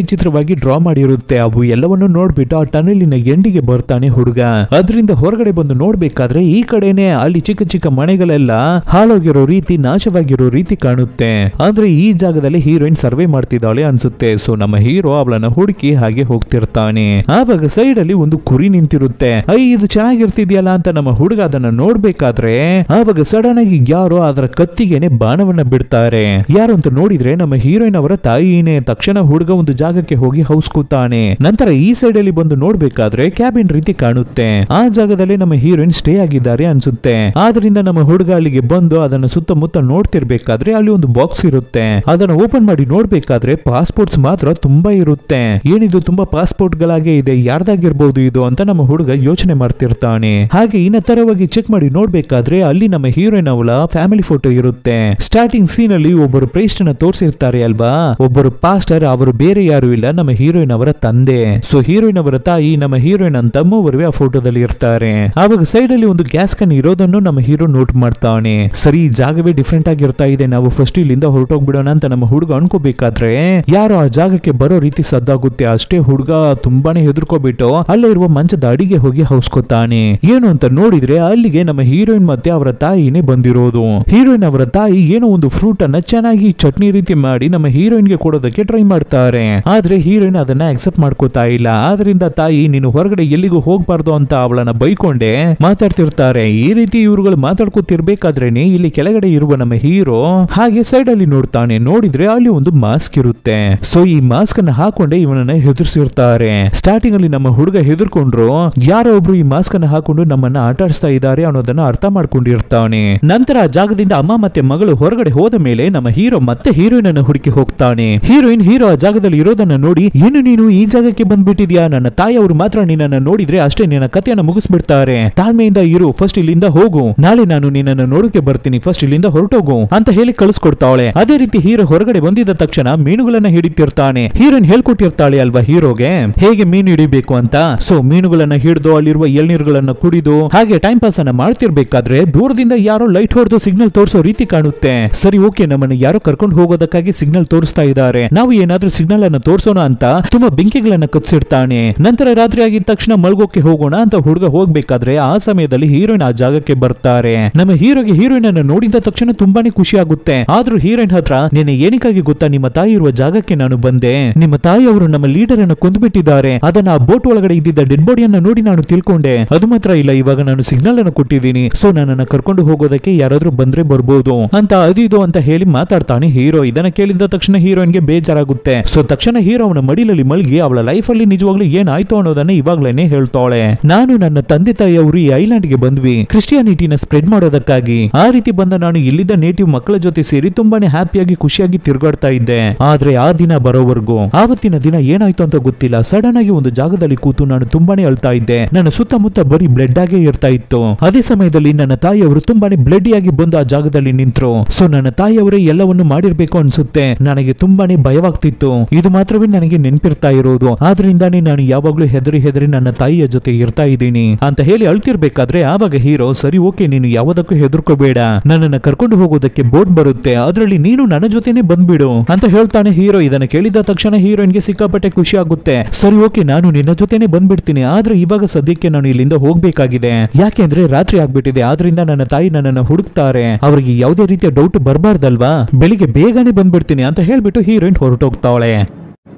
ವಿಚಿತ್ರವಾಗಿ ಡ್ರಾ ಮಾಡಿರುತ್ತೆ. ಅವು ಎಲ್ಲವನ್ನು ನೋಡ್ಬಿಟ್ಟು ಆ ಟನಲಿನ ಎಂಡಿಗೆ ಬರ್ತಾನೆ ಹುಡುಗ. ಅದರಿಂದ ಹೊರಗಡೆ ಬಂದು ನೋಡ್ಬೇಕಾದ್ರೆ ಈ ಕಡೆನೆ ಅಲ್ಲಿ ಚಿಕ್ಕ ಚಿಕ್ಕ ಮನೆಗಳೆಲ್ಲ ಹಾಳೋಗಿರೋ ರೀತಿ, ನಾಶವಾಗಿರೋ ರೀತಿ ಕಾಣುತ್ತೆ. ಆದ್ರೆ ಈ ಜಾಗದಲ್ಲಿ ಹೀರೋಯಿನ್ ಸರ್ವೆ ಮಾಡ್ತಿದ್ದಾಳೆ ಅನ್ಸುತ್ತೆ. ಸೊ ನಮ್ಮ ಹೀರೋ ಅವಳನ್ನ ಹುಡುಕಿ ಹಾಗೆ ಹೋಗ್ತಿರ್ತಾನೆ. ಆವಾಗ ಸೈಡ್ ಅಲ್ಲಿ ಒಂದು ಕುರಿ ನಿಂತಿರುತ್ತೆ. ಇದು ಚೆನ್ನಾಗಿರ್ತಿದ್ಯಲ್ಲ ಅಂತ ನಮ್ಮ ಹುಡುಗ ಅದನ್ನ ನೋಡ್ಬೇಕಾದ್ರೆ ಆವಾಗ ಸಡನ್ ಆಗಿ ಯಾರೋ ಅದರ ಕತ್ತಿಗೆನೆ ಬಾಣವನ್ನ ಬಿಡ್ತಾರೆ. ಯಾರು ಅಂತ ನೋಡಿದ್ರೆ ನಮ್ಮ ಹೀರೋಯಿನ್ ಅವರ ತಾಯಿನೇ. ತಕ್ಷಣ ಹುಡುಗ ಒಂದು ಜಾಗಕ್ಕೆ ಹೋಗಿ ಹೌಸ್ಕೊತಾನೆ. ನಂತರ ಈ ಸೈಡ್ ಅಲ್ಲಿ ಬಂದು ನೋಡ್ಬೇಕಾದ್ರೆ ಕ್ಯಾಬಿನ್ ರೀತಿ ಕಾಣುತ್ತೆ. ಆ ಜಾಗದಲ್ಲಿ ನಮ್ಮ ಹೀರೋಯಿನ್ ಸ್ಟೇ ಆಗಿದ್ದಾರೆ ಅನ್ಸುತ್ತೆ. ಆದ್ರಿಂದ ನಮ್ಮ ಹುಡುಗ ಅಲ್ಲಿಗೆ ಬಂದು ಅದನ್ನ ಸುತ್ತಮುತ್ತ ನೋಡ್ತಿರ್ಬೇಕಾದ್ರೆ ಅಲ್ಲಿ ಒಂದು ಬಾಕ್ಸ್ ಇರುತ್ತೆ. ಅದನ್ನ ಓಪನ್ ಮಾಡಿ ನೋಡ್ಬೇಕಾದ್ರೆ ಪಾಸ್ಪೋರ್ಟ್ಸ್ ಮಾತ್ರ ತುಂಬಾ ಇರುತ್ತೆ. ಏನಿದು ತುಂಬಾ ಪಾಸ್ಪೋರ್ಟ್ ಗಳಾಗೆ ಇದೆ, ಯಾರ್ದಾಗಿರ್ಬಹುದು ಇದು ಅಂತ ನಮ್ಮ ಹುಡುಗ ಯೋಚನೆ ಮಾಡ್ತಿರ್ತಾನೆ. ಹಾಗೆ ಇನ್ನ ತರವಾಗಿ ಚೆಕ್ ಮಾಡಿ ನೋಡ್ಬೇಕಾದ್ರೆ ಅಲ್ಲಿ ನಮ್ಮ ಹೀರೋಯಿನ್ ಅವಳ ಫ್ಯಾಮಿಲಿ ಫೋಟೋ ಇರುತ್ತೆ. ಸ್ಟಾರ್ಟಿಂಗ್ ಸೀನ್ ಅಲ್ಲಿ ಒಬ್ಬರು ಪ್ರೇಸ್ಟ್ ನ ತೋರಿಸಿರ್ತಾರೆ ಅಲ್ವಾ, ಒಬ್ಬರು ಪಾಸ್ಟರ್. ಅವರು ಬೇರೆ ಯಾರು ಇಲ್ಲ, ನಮ್ಮ ಹೀರೋಯಿನ್ ಅವರ ತಂದೆ. ಸೊ ಹೀರೋಯಿನ್ ಅವರ ತಾಯಿ ನಮ್ಮ ಹೀರೋಯಿನ್ ಅಂತ ತಮ್ಮವರುವೆ ಆ ಫೋಟೋದಲ್ಲಿ ಇರ್ತಾರೆ. ಆವಾಗ ಸೈಡ್ ಅಲ್ಲಿ ಒಂದು ಗ್ಯಾಸ್ ಕನ್ ಇರೋದನ್ನು ನಮ್ಮ ಹೀರೋ ನೋಟ್ ಮಾಡ್ತಾನೆ. ಸರಿ, ಜಾಗವೇ ಡಿಫ್ರೆಂಟ್ ಆಗಿರ್ತಾ ಇದೆ, ನಾವು ಫಸ್ಟ್ ಇಲ್ಲಿಂದ ಹೊರಟೋಗ್ಬಿಡೋಣ ಅಂತ ನಮ್ಮ ಹುಡುಗ ಅನ್ಕೋಬೇಕಾದ್ರೆ ಯಾರೋ ಆ ಜಾಗಕ್ಕೆ ಬರೋ ರೀತಿ ಸದ್ದಾಗುತ್ತೆ. ಅಷ್ಟೇ, ಹುಡುಗ ತುಂಬಾನೇ ಹೆದರ್ಕೋಬಿಟ್ಟು ಅಲ್ಲೇ ಇರುವ ಮಂಚದ ಅಡಿಗೆ ಹೋಗಿ ಹೌಸ್ಕೊತಾನೆ. ಏನು ಅಂತ ನೋಡಿದ್ರೆ ಅಲ್ಲಿಗೆ ನಮ್ಮ ಹೀರೋಯಿನ್ ಮತ್ತೆ ಅವರ ತಾಯಿನೇ ಬಂದಿರೋದು. ಹೀರೋಯಿನ್ ಅವರ ತಾಯಿ ಏನೋ ಒಂದು ಫ್ರೂಟ್ ಅನ್ನ ಚೆನ್ನಾಗಿ ಚಟ್ನಿ ರೀತಿ ಮಾಡಿ ನಮ್ಮ ಹೀರೋಯಿನ್ ಗೆ ಕೊಡೋದಕ್ಕೆ ಟ್ರೈ ಮಾಡ್ತಾರೆ. ಆದ್ರೆ ಹೀರೋಯಿನ್ ಅದನ್ನ ಅಕ್ಸೆಪ್ಟ್ ಮಾಡ್ಕೋತಾ ಇಲ್ಲ. ಆದ್ರಿಂದ ತಾಯಿ ನೀನು ಹೊರಗಡೆ ಎಲ್ಲಿಗೂ ಹೋಗ್ಬಾರ್ದು ಅಂತ ಅವಳನ್ನ ಬೈಕೊಂಡೆ ಮಾತಾಡ್ತಿರ್ತಾರೆ. ಈ ರೀತಿ ಇವ್ರುಗಳು ಮಾತಾಡ್ಕೊತಿರ್ಬೇಕಾದ್ರೇನೆ ಇಲ್ಲಿ ಕೆಳಗಡೆ ಇರುವ ನಮ್ಮ ಹೀರೋ ಹಾಗೆ ಸೈಡ್ ಅಲ್ಲಿ ನೋಡ್ತಾನೆ. ನೋಡಿದ್ರೆ ಅಲ್ಲಿ ಒಂದು ಮಾಸ್ಕ್ ಇರುತ್ತೆ. ಸೊ ಈ ಮಾಸ್ಕ್ ಅನ್ನ ಹಾಕೊಂಡೆ ಇವನನ್ನ ಹೆದರ್ಸಿರ್ತಾರೆ. ಸ್ಟಾರ್ಟಿಂಗ್ ಅಲ್ಲಿ ನಮ್ಮ ಹುಡುಗ ಹೆದರ್ಕೊಂಡ್ರು, ಯಾರೋ ಒಬ್ರು ಈ ಮಾಸ್ಕ್ ಅನ್ನ ಹಾಕೊಂಡು ನಮ್ಮನ್ನ ಆಟ ಆಡಿಸ್ತಾ ಇದ್ದಾರೆ ಅನ್ನೋದನ್ನ ಅರ್ಥ ಮಾಡ್ಕೊಂಡಿರ್ತಾನೆ. ನಂತರ ಆ ಜಾಗದಿಂದ ಅಮ್ಮ ಮತ್ತೆ ಮಗಳು ಹೊರಗಡೆ ಹೋದ ಮೇಲೆ ನಮ್ಮ ಹೀರೋ ಮತ್ತೆ ಹೀರೋಯಿನ್ ಅನ್ನು ಹುಡುಕಿ ಹೋಗ್ತಾನೆ. ಹೀರೋಯಿನ್ ಹೀರೋ ಆ ಜಾಗದಲ್ಲಿ ಇರೋದನ್ನ ನೋಡಿ, ಏನು ನೀನು ಈ ಜಾಗಕ್ಕೆ ಬಂದ್ಬಿಟ್ಟಿದ್ಯಾ, ನನ್ನ ತಾಯಿ ಅವರು ಮಾತ್ರ ನಿನ್ನನ್ನ ನೋಡಿದ್ರೆ ಅಷ್ಟೇ ನಿನ್ನ ಕಥೆಯನ್ನ ಮುಗಿಸ್ಬಿಡ್ತಾರೆ, ತಾಳ್ಮೆಯಿಂದ ಇರು, ಫಸ್ಟ್ ಇಲ್ಲಿಂದ ಹೋಗು, ನಾಳೆ ನಾನು ನಿನ್ನನ್ನು ನೋಡಕ್ಕೆ ಬರ್ತೀನಿ, ಫಸ್ಟ್ ಇಲ್ಲಿಂದ ಹೊರಟೋಗು ಅಂತ ಹೇಳಿ ಕಳಿಸ್ಕೊಡ್ತಾಳೆ. ಅದೇ ರೀತಿ ಹೀರೋ ಹೊರಗಡೆ ಬಂದಿದ್ದ ತಕ್ಷಣ ಮೀನುಗಳನ್ನ ಹಿಡಿತಿರ್ತಾನೆ. ಹೀರೋಯಿನ್ ಹೇಳ್ಕೊಟ್ಟಿರ್ತಾಳೆ ಅಲ್ವಾ ಹೀರೋಗೆ ಹೇಗೆ ಮೀನು ಹಿಡಿಬೇಕು ಅಂತ. ಸೊ ಮೀನುಗಳನ್ನ ಹಿಡಿದು ಅಲ್ಲಿರುವ ಎಳ್ನೀರುಗಳನ್ನ ಕುಡಿದು ಹಾಗೆ ಟೈಮ್ ಪಾಸ್ ಅನ್ನ ಮಾಡ್ತಿರ್ಬೇಕಾದ್ರೆ ದೂರದಿಂದ ಯಾರೋ ಲೈಟ್ ಹೊಡೆದು ಸಿಗ್ನಲ್ ತೋರಿಸೋ ರೀತಿ ಕಾಣುತ್ತೆ. ಸರಿ, ಓಕೆ, ನಮ್ಮನ್ನ ಯಾರೋ ಕರ್ಕೊಂಡು ಹೋಗೋದಕ್ಕಾಗಿ ಸಿಗ್ನಲ್ ತೋರಿಸ್ತಾ ಇದ್ದಾರೆ, ನಾವು ಏನಾದ್ರೂ ಸಿಗ್ನಲ್ ಅನ್ನ ತೋರಿಸೋಣ ಅಂತ ತುಂಬಾ ಬೆಂಕಿಗಳನ್ನ ಕಚ್ಚಿರ್ತಾನೆ. ನಂತರ ರಾತ್ರಿ ಆಗಿದ ತಕ್ಷಣ ಮಲ್ಗೋಕೆ ಹೋಗೋಣ ಅಂತ ಹುಡುಗ ಹೋಗ್ಬೇಕಾದ್ರೆ ಆ ಸಮಯದಲ್ಲಿ ಹೀರೋಯಿನ್ ಆ ಜಾಗಕ್ಕೆ ಬರ್ತಾರೆ. ನಮ್ಮ ಹೀರೋಗೆ ಹೀರೋಯಿನ್ ಅನ್ನು ನೋಡಿದ ತಕ್ಷಣ ತುಂಬಾನೇ ಖುಷಿ ಆಗುತ್ತೆ. ಆದ್ರೂ ಹೀರೋಯಿನ್ ಹತ್ರ ನಿನ್ನೆ ಏನಕ್ಕಾಗಿ ಗೊತ್ತಾ, ನಿಮ್ಮ ತಾಯಿ ಇರುವ ಜಾಗಕ್ಕೆ ನಾನು ಬಂದೆ, ನಿಮ್ಮ ತಾಯಿ ಅವರು ನಮ್ಮ ಲೀಡರ್ ಅನ್ನು ಕೊಂದುಬಿಟ್ಟಿದ್ದಾರೆ, ಅದನ್ನ ಆ ಬೋಟ್ ಒಳಗಡೆ ಇದ್ದಿದ್ದ ಡೆಡ್ ಬಾಡಿಯನ್ನ ನೋಡಿ ನಾನು ತಿಳ್ಕೊಂಡೆ ಅನ್ಕೊಂಡೆ. ಅದು ಮಾತ್ರ ಇಲ್ಲ, ಇವಾಗ ನಾನು ಸಿಗ್ನಲ್ ಅನ್ನು ಕೊಟ್ಟಿದ್ದೀನಿ, ಸೊ ನನ್ನನ್ನು ಕರ್ಕೊಂಡು ಹೋಗೋದಕ್ಕೆ ಯಾರಾದ್ರೂ ಬಂದ್ರೆ ಬರ್ಬೋದು ಅಂತ ಅದು ಇದು ಅಂತ ಹೇಳಿ ಮಾತಾಡ್ತಾನೆ ಹೀರೋ. ಇದನ್ನ ಕೇಳಿದ ತಕ್ಷಣ ಹೀರೋಯಿನ್ಗೆ ಬೇಜಾರಾಗುತ್ತೆ. ಸೊ ತಕ್ಷಣ ಹೀರೋ ಅವನ ಮಡಿಲಲ್ಲಿ ಮಲಗಿ ಅವಳ ಲೈಫ್ ಅಲ್ಲಿ ನಿಜವಾಗ್ಲೂ ಏನಾಯ್ತು ಅನ್ನೋದನ್ನ ಇವಾಗ್ಲೇನೆ ಹೇಳ್ತಾಳೆ. ನಾನು ನನ್ನ ತಂದೆ ತಾಯಿಯವರು ಈ ಐಲ್ಯಾಂಡ್ ಗೆ ಬಂದ್ವಿ ಕ್ರಿಸ್ಟಿಯಾನಿಟಿನ ಸ್ಪ್ರೆಡ್ ಮಾಡೋದಕ್ಕಾಗಿ. ಆ ರೀತಿ ಬಂದ ನಾನು ಇಲ್ಲಿದ್ದ ನೇಟಿವ್ ಮಕ್ಕಳ ಜೊತೆ ಸೇರಿ ತುಂಬಾನೇ ಹ್ಯಾಪಿಯಾಗಿ ಖುಷಿಯಾಗಿ ತಿರುಗಾಡ್ತಾ ಇದ್ದೆ. ಆದ್ರೆ ಆ ದಿನ ಬರೋವರೆಗೂ ಆವತ್ತಿನ ದಿನ ಏನಾಯ್ತು ಅಂತ ಗೊತ್ತಿಲ್ಲ. ಸಡನ್ ಆಗಿ ಒಂದು ಜಾಗದಲ್ಲಿ ಕೂತು ನಾನು ತುಂಬಾನೇ ಅಳ್ತಾ ಇದ್ದೆ. ನನ್ನ ಸುತ್ತಮುತ್ತ ಬರೀ ಬ್ಲಡ್ ಆಗೇ ಇರ್ತಾ ಇತ್ತು. ಅದೇ ಸಮಯದಲ್ಲಿ ನನ್ನ ತಾಯಿಯವರು ತುಂಬಾನೇ ಬ್ಲಡ್ ಆಗಿ ಬಂದು ಆ ಜಾಗದಲ್ಲಿ ನಿಂತ್ರು. ಸೊ ನನ್ನ ತಾಯಿಯವರೇ ಎಲ್ಲವನ್ನು ಮಾಡಿರ್ಬೇಕು ಅನ್ಸುತ್ತೆ. ನನಗೆ ತುಂಬಾನೇ ಭಯವಾಗ್ತಿತ್ತು. ಇದು ಮಾತ್ರವೇ ನನಗೆ ನೆನಪಿರ್ತಾ ಇರೋದು. ಆದ್ರಿಂದಾನೇ ನಾನು ಯಾವಾಗ್ಲೂ ಹೆದರಿ ನನ್ನ ತಾಯಿಯ ಜೊತೆ ಇರ್ತಾ ಇದ್ದೀನಿ ಅಂತ ಹೇಳಿ ಅಳ್ತಿರ್ಬೇಕಾದ್ರೆ ಆವಾಗ ಹೀರೋ, ಸರಿ ಓಕೆ, ನೀನು ಯಾವುದಕ್ಕೂ ಹೆದರ್ಕೋಬೇಡ, ನನ್ನನ್ನ ಕರ್ಕೊಂಡು ಹೋಗೋದಕ್ಕೆ ಬೋಟ್ ಬರುತ್ತೆ, ಅದ್ರಲ್ಲಿ ನೀನು ನನ್ನ ಜೊತೆನೆ ಬಂದ್ಬಿಡು ಅಂತ ಹೇಳ್ತಾನೆ ಹೀರೋ. ಇದನ್ನ ಕೇಳಿದ ತಕ್ಷಣ ಹೀರೋಯಿನ್ಗೆ ಸಿಕ್ಕಾಪಟ್ಟೆ ಖುಷಿ ಆಗುತ್ತೆ. ಸರಿ ಓಕೆ, ನಾನು ನಿನ್ನ ಜೊತೆನೆ ಬಂದ್ಬಿಡ್ತೀನಿ, ಆದ್ರೆ ಇವಾಗ ಸದ್ಯಕ್ಕೆ ನಾನು ಇಲ್ಲಿಂದ ಹೋಗ್ಬೇಕಾಗಿದೆ, ಯಾಕೆಂದ್ರೆ ರಾತ್ರಿ ಆಗ್ಬಿಟ್ಟಿದೆ. ಆದ್ರಿಂದ ನನ್ನ ತಾಯಿ ನನ್ನನ್ನು ಹುಡುಕ್ತಾರೆ, ಅವರಿಗೆ ಯಾವುದೇ ರೀತಿಯ ಡೌಟ್ ಬರಬಾರ್ದಲ್ವಾ, ಬೆಳಿಗ್ಗೆ ಬೇಗನೆ ಬಂದ್ಬಿಡ್ತೀನಿ ಅಂತ ಹೇಳ್ಬಿಟ್ಟು ಹೀರೋಯಿನ್ ಹೊರಟೋಗ್ತಾಳೆ.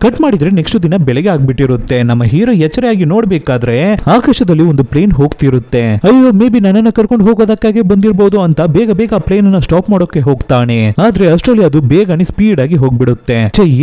ಕಟ್ ಮಾಡಿದ್ರೆ ನೆಕ್ಸ್ಟ್ ದಿನ ಬೆಳಗ್ಗೆ ಆಗ್ಬಿಟ್ಟಿರುತ್ತೆ. ನಮ್ಮ ಹೀರೋ ಎಚ್ಚರಿಯಾಗಿ ನೋಡ್ಬೇಕಾದ್ರೆ ಆಕಾಶದಲ್ಲಿ ಒಂದು ಪ್ಲೇನ್ ಹೋಗ್ತಿರುತ್ತೆ. ಅಯ್ಯೋ, ಮೇ ಬಿ ನನ್ನನ್ನ ಕರ್ಕೊಂಡು ಹೋಗೋದಕ್ಕಾಗಿ ಬಂದಿರಬಹುದು ಅಂತ ಬೇಗ ಬೇಗ ಆ ಪ್ಲೇನ್ ಅನ್ನ ಸ್ಟಾಪ್ ಮಾಡೋಕೆ ಹೋಗ್ತಾನೆ. ಆದ್ರೆ ಅಷ್ಟರಲ್ಲಿ ಅದು ಬೇಗನೆ ಸ್ಪೀಡ್ ಆಗಿ ಹೋಗ್ಬಿಡುತ್ತೆ.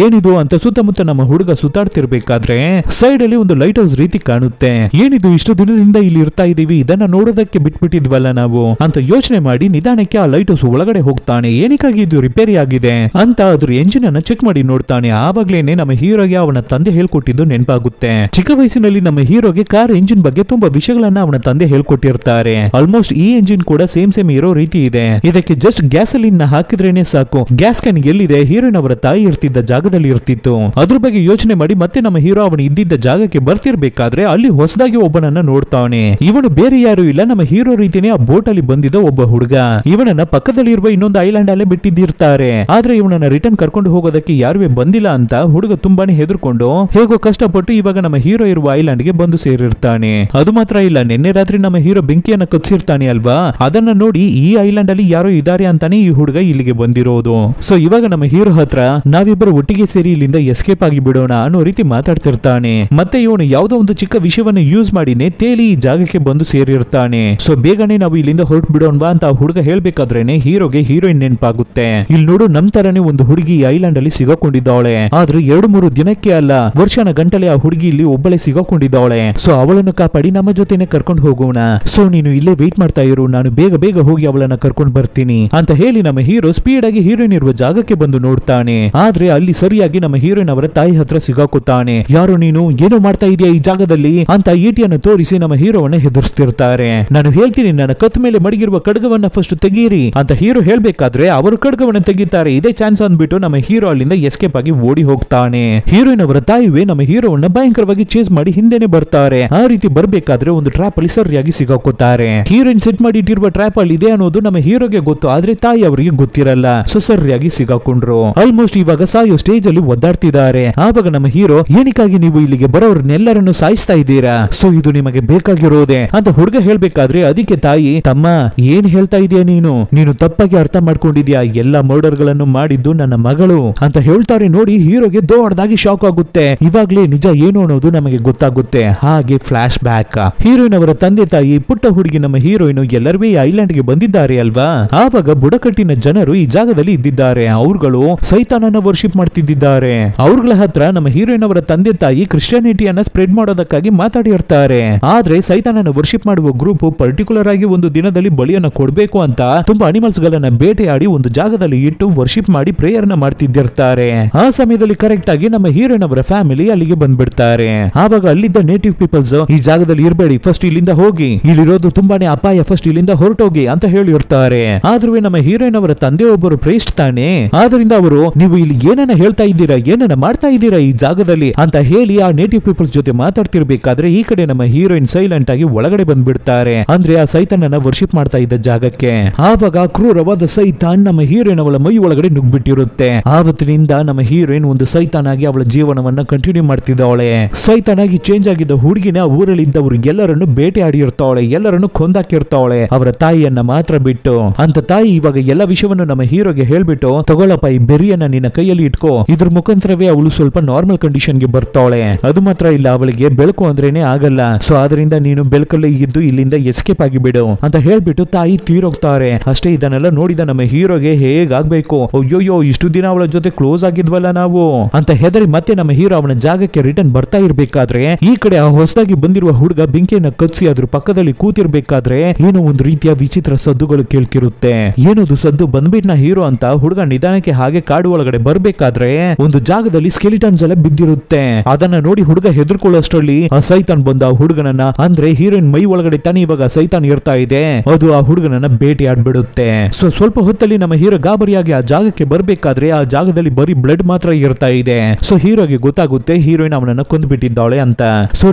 ಏನಿದು ಅಂತ ಸುತ್ತಮುತ್ತ ನಮ್ಮ ಹುಡುಗ ಸುತ್ತಾಡ್ತಿರ್ಬೇಕಾದ್ರೆ ಸೈಡ್ ಅಲ್ಲಿ ಒಂದು ಲೈಟ್ ಹೌಸ್ ರೀತಿ ಕಾಣುತ್ತೆ. ಏನಿದು, ಇಷ್ಟು ದಿನದಿಂದ ಇಲ್ಲಿ ಇರ್ತಾ ಇದೀವಿ, ಇದನ್ನ ನೋಡೋದಕ್ಕೆ ಬಿಟ್ಬಿಟ್ಟಿದ್ವಲ್ಲ ನಾವು ಅಂತ ಯೋಚನೆ ಮಾಡಿ ನಿಧಾನಕ್ಕೆ ಆ ಲೈಟ್ ಹೌಸ್ ಒಳಗಡೆ ಹೋಗ್ತಾನೆ. ಏನಕ್ಕಾಗಿ ಇದು ರಿಪೇರಿ ಆಗಿದೆ ಅಂತ ಅದ್ರ ಎಂಜಿನ್ ಅನ್ನ ಚೆಕ್ ಮಾಡಿ ನೋಡ್ತಾನೆ. ಆವಾಗ್ಲೇನೆ ನಮ್ಮ ಹೀರೋಗೆ ಅವನ ತಂದೆ ಹೇಳ್ಕೊಟ್ಟಿದ್ದು ನೆನಪಾಗುತ್ತೆ. ಚಿಕ್ಕ ವಯಸ್ಸಿನಲ್ಲಿ ನಮ್ಮ ಹೀರೋಗೆ ಕಾರ್ ಎಂಜಿನ್ ಬಗ್ಗೆ ತುಂಬಾ ವಿಷಯಗಳನ್ನ ಅವನ ತಂದೆ ಹೇಳ್ಕೊಟ್ಟಿರ್ತಾರೆ. ಆಲ್ಮೋಸ್ಟ್ ಈ ಎಂಜಿನ್ ಕೂಡ ಸೇಮ್ ಇರೋ ರೀತಿ ಇದೆ. ಇದಕ್ಕೆ ಜಸ್ಟ್ ಗ್ಯಾಸಲಿನ್ ಹಾಕಿದ್ರೇನೆ ಸಾಕು. ಗ್ಯಾಸ್ ಕ್ಯಾನ್ ಎಲ್ಲಿದೆ, ಹೀರೋಯಿನ್ ಅವರ ತಾಯಿ ಇರ್ತಿದ್ದ ಜಾಗದಲ್ಲಿ ಇರ್ತಿತ್ತು. ಅದ್ರ ಬಗ್ಗೆ ಯೋಚನೆ ಮಾಡಿ ಮತ್ತೆ ನಮ್ಮ ಹೀರೋ ಅವನು ಇದ್ದಿದ್ದ ಜಾಗಕ್ಕೆ ಬರ್ತಿರ್ಬೇಕಾದ್ರೆ ಅಲ್ಲಿ ಹೊಸದಾಗಿ ಒಬ್ಬನನ್ನ ನೋಡ್ತಾನೆ. ಇವನು ಬೇರೆ ಯಾರು ಇಲ್ಲ, ನಮ್ಮ ಹೀರೋ ರೀತಿನೇ ಆ ಬೋಟ್ ಅಲ್ಲಿ ಬಂದಿದ್ದ ಒಬ್ಬ ಹುಡುಗ. ಇವನನ್ನ ಪಕ್ಕದಲ್ಲಿ ಇರುವ ಇನ್ನೊಂದು ಐಲ್ಯಾಂಡ್ ಅಲ್ಲೇ ಬಿಟ್ಟಿದ್ದಿರ್ತಾರೆ. ಆದ್ರೆ ಇವನನ್ನ ರಿಟರ್ನ್ ಕರ್ಕೊಂಡು ಹೋಗೋದಕ್ಕೆ ಯಾರು ಬಂದಿಲ್ಲ ಅಂತ ಹುಡುಗ ತುಂಬಾನೇ ಹೆದರ್ಕೊಂಡು ಹೇಗೋ ಕಷ್ಟಪಟ್ಟು ಇವಾಗ ನಮ್ಮ ಹೀರೋ ಇರುವ ಐಲ್ಯಾಂಡ್ ಗೆ ಬಂದು ಸೇರಿರ್ತಾನೆ. ಅದು ಮಾತ್ರ ಇಲ್ಲ, ನಿನ್ನೆ ರಾತ್ರಿ ನಮ್ಮ ಹೀರೋ ಬೆಂಕಿಯನ್ನ ಕಚ್ಚಿರ್ತಾನೆ ಅಲ್ವಾ, ಅದನ್ನ ನೋಡಿ ಈ ಐಲ್ಯಾಂಡ್ ಅಲ್ಲಿ ಯಾರೋ ಇದಾರೆ ಅಂತಾನೆ ಈ ಹುಡುಗ ಇಲ್ಲಿಗೆ ಬಂದಿರೋದು. ಸೊ ಇವಾಗ ನಮ್ಮ ಹೀರೋ ಹತ್ರ ನಾವಿಬ್ಬರು ಒಟ್ಟಿಗೆ ಸೇರಿ ಇಲ್ಲಿಂದ ಎಸ್ಕೇಪ್ ಆಗಿ ಬಿಡೋಣ ಅನ್ನೋ ರೀತಿ ಮಾತಾಡ್ತಿರ್ತಾನೆ. ಮತ್ತೆ ಇವನು ಯಾವುದೋ ಒಂದು ಚಿಕ್ಕ ವಿಷಯವನ್ನ ಯೂಸ್ ಮಾಡಿನೇ ತೇಲಿ ಈ ಜಾಗಕ್ಕೆ ಬಂದು ಸೇರಿರ್ತಾನೆ. ಸೊ ಬೇಗನೆ ನಾವು ಇಲ್ಲಿಂದ ಹೊರಟು ಬಿಡೋಣವಾ ಅಂತ ಹುಡುಗ ಹೇಳ್ಬೇಕಾದ್ರೇನೆ ಹೀರೋಗೆ ಹೀರೋಯಿನ್ ನೆನಪಾಗುತ್ತೆ. ಇಲ್ಲಿ ನೋಡು, ನಮ್ ತರನೇ ಒಂದು ಹುಡುಗಿ ಐಲ್ಯಾಂಡ್ ಅಲ್ಲಿ ಸಿಗಾಕೊಂಡಿದ್ದಾಳೆ. ಆದ್ರೆ 2-3 ದಿನಕ್ಕೆ ಅಲ್ಲ, ವರ್ಷನ ಗಂಟಲೆ ಆ ಹುಡುಗಿ ಇಲ್ಲಿ ಒಬ್ಬಳೆ ಸಿಗಾಕೊಂಡಿದ್ದಾಳೆ. ಸೊ ಅವಳನ್ನು ಕಾಪಾಡಿ ನಮ್ಮ ಜೊತೆನೆ ಕರ್ಕೊಂಡು ಹೋಗೋಣ. ಸೊ ನೀನು ಇಲ್ಲೇ ವೇಟ್ ಮಾಡ್ತಾ ಇರು, ನಾನು ಬೇಗ ಬೇಗ ಹೋಗಿ ಅವಳನ್ನ ಕರ್ಕೊಂಡು ಬರ್ತೀನಿ ಅಂತ ಹೇಳಿ ನಮ್ಮ ಹೀರೋ ಸ್ಪೀಡ್ ಆಗಿ ಹೀರೋಯಿನ್ ಇರುವ ಜಾಗಕ್ಕೆ ಬಂದು ನೋಡ್ತಾನೆ. ಆದ್ರೆ ಅಲ್ಲಿ ಸರಿಯಾಗಿ ನಮ್ಮ ಹೀರೋಯಿನ್ ಅವರ ತಾಯಿ ಹತ್ರ ಸಿಗಾಕುತ್ತಾನೆ. ಯಾರು ನೀನು, ಏನೋ ಮಾಡ್ತಾ ಇದೆಯಾ ಈ ಜಾಗದಲ್ಲಿ ಅಂತ ಈಟಿಯನ್ನು ತೋರಿಸಿ ನಮ್ಮ ಹೀರೋವನ್ನ ಹೆದರ್ಸ್ತಿರ್ತಾರೆ. ನಾನು ಹೇಳ್ತೀನಿ, ನನ್ನ ಕತ್ ಮೇಲೆ ಮಡಗಿರುವ ಖಡ್ಗವನ್ನ ಫಸ್ಟ್ ತೆಗೀರಿ ಅಂತ ಹೀರೋ ಹೇಳ್ಬೇಕಾದ್ರೆ ಅವರು ಖಡ್ಗವನ್ನ ತೆಗಿತಾರೆ. ಇದೇ ಚಾನ್ಸ್ ಅಂದ್ಬಿಟ್ಟು ನಮ್ಮ ಹೀರೋ ಅಲ್ಲಿಂದ ಎಸ್ಕೇಪ್ ಆಗಿ ಓಡಿ ಹೋಗ್ತಾನೆ. ಹೀರೋಯಿನ್ ಅವರ ತಾಯಿವೇ ನಮ್ಮ ಹೀರೋವನ್ನ ಭಯಂಕರವಾಗಿ ಚೇಸ್ ಮಾಡಿ ಹಿಂದೆನೆ ಬರ್ತಾರೆ. ಆ ರೀತಿ ಬರ್ಬೇಕಾದ್ರೆ ಒಂದು ಟ್ರ್ಯಾಪ್ ಅಲ್ಲಿ ಸರಿಯಾಗಿ ಸಿಗಾಕೋತಾರೆ. ಹೀರೋಯಿನ್ ಸೆಟ್ ಮಾಡಿ ಇಟ್ಟಿರುವ ಟ್ರ್ಯಾಪ್ ಅಲ್ಲಿ ಇದೆ ಅನ್ನೋದು ನಮ್ಮ ಹೀರೋಗೆ ಗೊತ್ತು, ಆದ್ರೆ ತಾಯಿ ಅವರಿಗೆ ಗೊತ್ತಿರಲ್ಲ. ಸೊ ಸರಿಯಾಗಿ ಸಿಗಾಕೊಂಡ್ರು. ಆಲ್ಮೋಸ್ಟ್ ಇವಾಗ ಸಾಯೋ ಸ್ಟೇಜ್ ಅಲ್ಲಿ ಒದ್ದಾಡ್ತಿದ್ದಾರೆ. ಆವಾಗ ನಮ್ಮ ಹೀರೋ, ಏನಕ್ಕಾಗಿ ನೀವು ಇಲ್ಲಿಗೆ ಬರೋರ್ನೆಲ್ಲರನ್ನು ಸಾಯಿಸ್ತಾ ಇದ್ದೀರಾ, ಸೊ ಇದು ನಿಮಗೆ ಬೇಕಾಗಿರೋದೆ ಅಂತ ಹುಡುಗ ಹೇಳ್ಬೇಕಾದ್ರೆ ಅದಕ್ಕೆ ತಾಯಿ, ತಮ್ಮ ಏನ್ ಹೇಳ್ತಾ ಇದೀಯ ನೀನು ತಪ್ಪಾಗಿ ಅರ್ಥ ಮಾಡ್ಕೊಂಡಿದ್ಯಾ, ಎಲ್ಲಾ ಮರ್ಡರ್ ಗಳನ್ನು ಮಾಡಿದ್ದು ನನ್ನ ಮಗಳು ಅಂತ ಹೇಳ್ತಾರೆ. ನೋಡಿ ಹೀರೋಗೆ ದೊಡ್ಡದಾಗಿ ಶಾಕ್ ಆಗುತ್ತೆ. ಇವಾಗ್ಲೇ ನಿಜ ಏನು ಅನ್ನೋದು ನಮಗೆ ಗೊತ್ತಾಗುತ್ತೆ. ಹಾಗೆ ಫ್ಲಾಶ್ ಬ್ಯಾಕ್, ಹೀರೋಯಿನ್ ಅವರ ತಂದೆ ತಾಯಿ ಪುಟ್ಟ ಹುಡುಗಿ ನಮ್ಮ ಹೀರೋಯಿನ್ ಎಲ್ಲರೂ ಈ ಐಲ್ಯಾಂಡ್ ಗೆ ಬಂದಿದ್ದಾರೆ ಅಲ್ವಾ. ಆವಾಗ ಬುಡಕಟ್ಟಿನ ಜನರು ಈ ಜಾಗದಲ್ಲಿ ಇದ್ದಿದ್ದಾರೆ. ಅವ್ರುಗಳು ಸೈತಾನನ ವರ್ಷಿಪ್ ಮಾಡ್ತಿದ್ದಾರೆ. ಅವ್ರಗಳ ಹತ್ರ ನಮ್ಮ ಹೀರೋಯಿನ್ ಅವರ ತಂದೆ ತಾಯಿ ಕ್ರಿಶ್ಚಿಯಾನಿಟಿಯನ್ನ ಸ್ಪ್ರೆಡ್ ಮಾಡೋದಕ್ಕಾಗಿ ಮಾತಾಡಿರ್ತಾರೆ. ಆದ್ರೆ ಸೈತಾನನ ವರ್ಷಿಪ್ ಮಾಡುವ ಗ್ರೂಪ್ ಪರ್ಟಿಕ್ಯುಲರ್ ಆಗಿ ಒಂದು ದಿನದಲ್ಲಿ ಬಲಿಯನ್ನ ಕೊಡಬೇಕು ಅಂತ ತುಂಬಾ ಅನಿಮಲ್ಸ್ ಗಳನ್ನ ಬೇಟೆಯಾಡಿ ಒಂದು ಜಾಗದಲ್ಲಿ ಇಟ್ಟು ವರ್ಷಿಪ್ ಮಾಡಿ ಪ್ರೇಯರ್ ನ ಮಾಡ್ತಿದ್ದಿರ್ತಾರೆ. ಆ ಸಮಯದಲ್ಲಿ ಕರೆಕ್ಟ್ ಆಗಿ ನಮ್ಮ ಹೀರೋಯಿನ್ ಅವರ ಫ್ಯಾಮಿಲಿ ಅಲ್ಲಿಗೆ ಬಂದ್ಬಿಡ್ತಾರೆ. ಆವಾಗ ಅಲ್ಲಿದ್ದ ನೇಟಿವ್ ಪೀಪಲ್ಸ್, ಈ ಜಾಗದಲ್ಲಿ ಇರಬೇಡಿ, ಫಸ್ಟ್ ಇಲ್ಲಿಂದ ಹೋಗಿ, ಇಲ್ಲಿರೋದು ತುಂಬಾನೇ ಅಪಾಯ, ಫಸ್ಟ್ ಇಲ್ಲಿಂದ ಹೊರಟೋಗಿ ಅಂತ ಹೇಳಿರ್ತಾರೆ. ಆದ್ರೂ ನಮ್ಮ ಹೀರೋಯಿನ್ ಅವರ ತಂದೆ ಒಬ್ಬರು ಪ್ರೇಸ್ಟ್ ತಾನೆ, ಆದ್ರಿಂದ ಅವರು, ನೀವು ಇಲ್ಲಿ ಏನನ್ನ ಹೇಳ್ತಾ ಇದ್ದೀರಾ, ಏನನ್ನ ಮಾಡ್ತಾ ಇದ್ದೀರಾ ಈ ಜಾಗದಲ್ಲಿ ಅಂತ ಹೇಳಿ ಆ ನೇಟಿವ್ ಪೀಪಲ್ಸ್ ಜೊತೆ ಮಾತಾಡ್ತಿರ್ಬೇಕಾದ್ರೆ ಈ ಕಡೆ ನಮ್ಮ ಹೀರೋಯಿನ್ ಸೈಲೆಂಟ್ ಆಗಿ ಒಳಗಡೆ ಬಂದ್ಬಿಡ್ತಾರೆ. ಅಂದ್ರೆ ಆ ಸೈತಾನನ ವರ್ಷಿಪ್ ಮಾಡ್ತಾ ಇದ್ದ ಜಾಗಕ್ಕೆ. ಆವಾಗ ಕ್ರೂರವಾದ ಸೈತಾನ್ ನಮ್ಮ ಹೀರೋಯಿನ್ ಅವಳ ಮೈ ಒಳಗಡೆ ನುಗ್ಬಿಟ್ಟಿರುತ್ತೆ. ಆವತ್ತಿನಿಂದ ನಮ್ಮ ಹೀರೋಯಿನ್ ಒಂದು ಸೈತಾನ ಸೈತಾನಾಗಿ ಅವಳ ಜೀವನವನ್ನ ಕಂಟಿನ್ಯೂ ಮಾಡ್ತಿದ್ದಾಳೆ. ಸೈತಾನಾಗಿ ಚೇಂಜ್ ಆಗಿದ್ದ ಹುಡುಗಿನ ಊರಲ್ಲಿ ಇದ್ದವರು ಎಲ್ಲರನ್ನು ಬೇಟೆ ಆಡಿರ್ತಾವಳೆ, ಎಲ್ಲರನ್ನು ಕೊಂದಾಕಿರ್ತಾವಳೆ, ಅವರ ತಾಯಿಯನ್ನ ಮಾತ್ರ ಬಿಟ್ಟು. ಅಂತ ತಾಯಿ ಇವಾಗ ಎಲ್ಲ ವಿಷಯವನ್ನು ನಮ್ಮ ಹೀರೋಗೆ ಹೇಳ್ಬಿಟ್ಟು, ತಗೊಳಪ್ಪ ಈ ಬೆರಿಯನ್ನ ನಿನ್ನ ಕೈಯಲ್ಲಿ ಇಟ್ಕೋ, ಇದ್ರ ಮುಖಾಂತರವೇ ಅವಳು ಸ್ವಲ್ಪ ನಾರ್ಮಲ್ ಕಂಡೀಷನ್ ಗೆ ಬರ್ತಾವಳೆ. ಅದು ಮಾತ್ರ ಇಲ್ಲ, ಅವಳಿಗೆ ಬೆಳಕು ಅಂದ್ರೇನೆ ಆಗಲ್ಲ, ಸೊ ಆದ್ರಿಂದ ನೀನು ಬೆಳಕಲ್ಲೇ ಇದ್ದು ಇಲ್ಲಿಂದ ಎಸ್ಕೇಪ್ ಆಗಿಬಿಡು ಅಂತ ಹೇಳ್ಬಿಟ್ಟು ತಾಯಿ ತೀರೋಗ್ತಾರೆ. ಅಷ್ಟೇ ಇದನ್ನೆಲ್ಲ ನೋಡಿದ ನಮ್ಮ ಹೀರೋಗೆ ಹೇಗಾಗ್ಬೇಕು, ಅಯ್ಯೋಯ್ಯೋ ಇಷ್ಟು ದಿನ ಅವಳ ಜೊತೆ ಕ್ಲೋಸ್ ಆಗಿದ್ವಲ್ಲ ನಾವು ಅಂತ ಹೆದರಿ ಮತ್ತೆ ನಮ್ಮ ಹೀರೋ ಅವನ ಜಾಗಕ್ಕೆ ರಿಟರ್ನ್ ಬರ್ತಾ ಇರ್ಬೇಕಾದ್ರೆ ಈ ಕಡೆ ಆ ಹೊಸದಾಗಿ ಬಂದಿರುವ ಹುಡುಗ ಬೆಂಕಿಯನ್ನ ಕಚ್ಚಿ ಅದ್ರ ಪಕ್ಕದಲ್ಲಿ ಕೂತಿರ್ಬೇಕಾದ್ರೆ ಏನೋ ಒಂದು ರೀತಿಯ ವಿಚಿತ್ರ ಸದ್ದುಗಳು ಕೇಳ್ತಿರುತ್ತೆ. ಏನದು ಸದ್ದು ಬಂದ್ಬಿಟ್ನ ಹೀರೋ ಅಂತ ಹುಡುಗ ನಿಧಾನಕ್ಕೆ ಹಾಗೆ ಕಾಡು ಒಳಗಡೆ ಬರ್ಬೇಕಾದ್ರೆ ಒಂದು ಜಾಗದಲ್ಲಿ ಸ್ಕೆಲಿಟನ್ಸ್ ಎಲ್ಲ ಬಿದ್ದಿರುತ್ತೆ. ಅದನ್ನ ನೋಡಿ ಹುಡುಗ ಹೆದರ್ಕೊಳ್ಳೋಷ್ಟರಲ್ಲಿ ಆ ಸೈತಾನ್ ಬಂದ ಆ ಹುಡುಗನನ್ನ, ಅಂದ್ರೆ ಹೀರೋಯಿನ್ ಮೈ ಒಳಗಡೆ ತಾನೇ ಇವಾಗ ಸೈತಾನ್ ಇರ್ತಾ ಇದೆ, ಅದು ಆ ಹುಡುಗನನ್ನ ಭೇಟಿ ಆಡ್ಬಿಡುತ್ತೆ. ಸೊ ಸ್ವಲ್ಪ ಹೊತ್ತಲ್ಲಿ ನಮ್ಮ ಹೀರೋ ಗಾಬರಿಯಾಗಿ ಆ ಜಾಗಕ್ಕೆ ಬರ್ಬೇಕಾದ್ರೆ ಆ ಜಾಗದಲ್ಲಿ ಬರೀ ಬ್ಲಡ್ ಮಾತ್ರ ಇರ್ತಾ ಇದೆ. ಸೊ ಹೀರೋಗೆ ಗೊತ್ತಾಗುತ್ತೆ ಹೀರೋಯಿನ್ ಅವನನ್ನ ಕೊಂದ್ಬಿಟ್ಟಿದ್ದಾಳೆ ಅಂತ. ಸೊ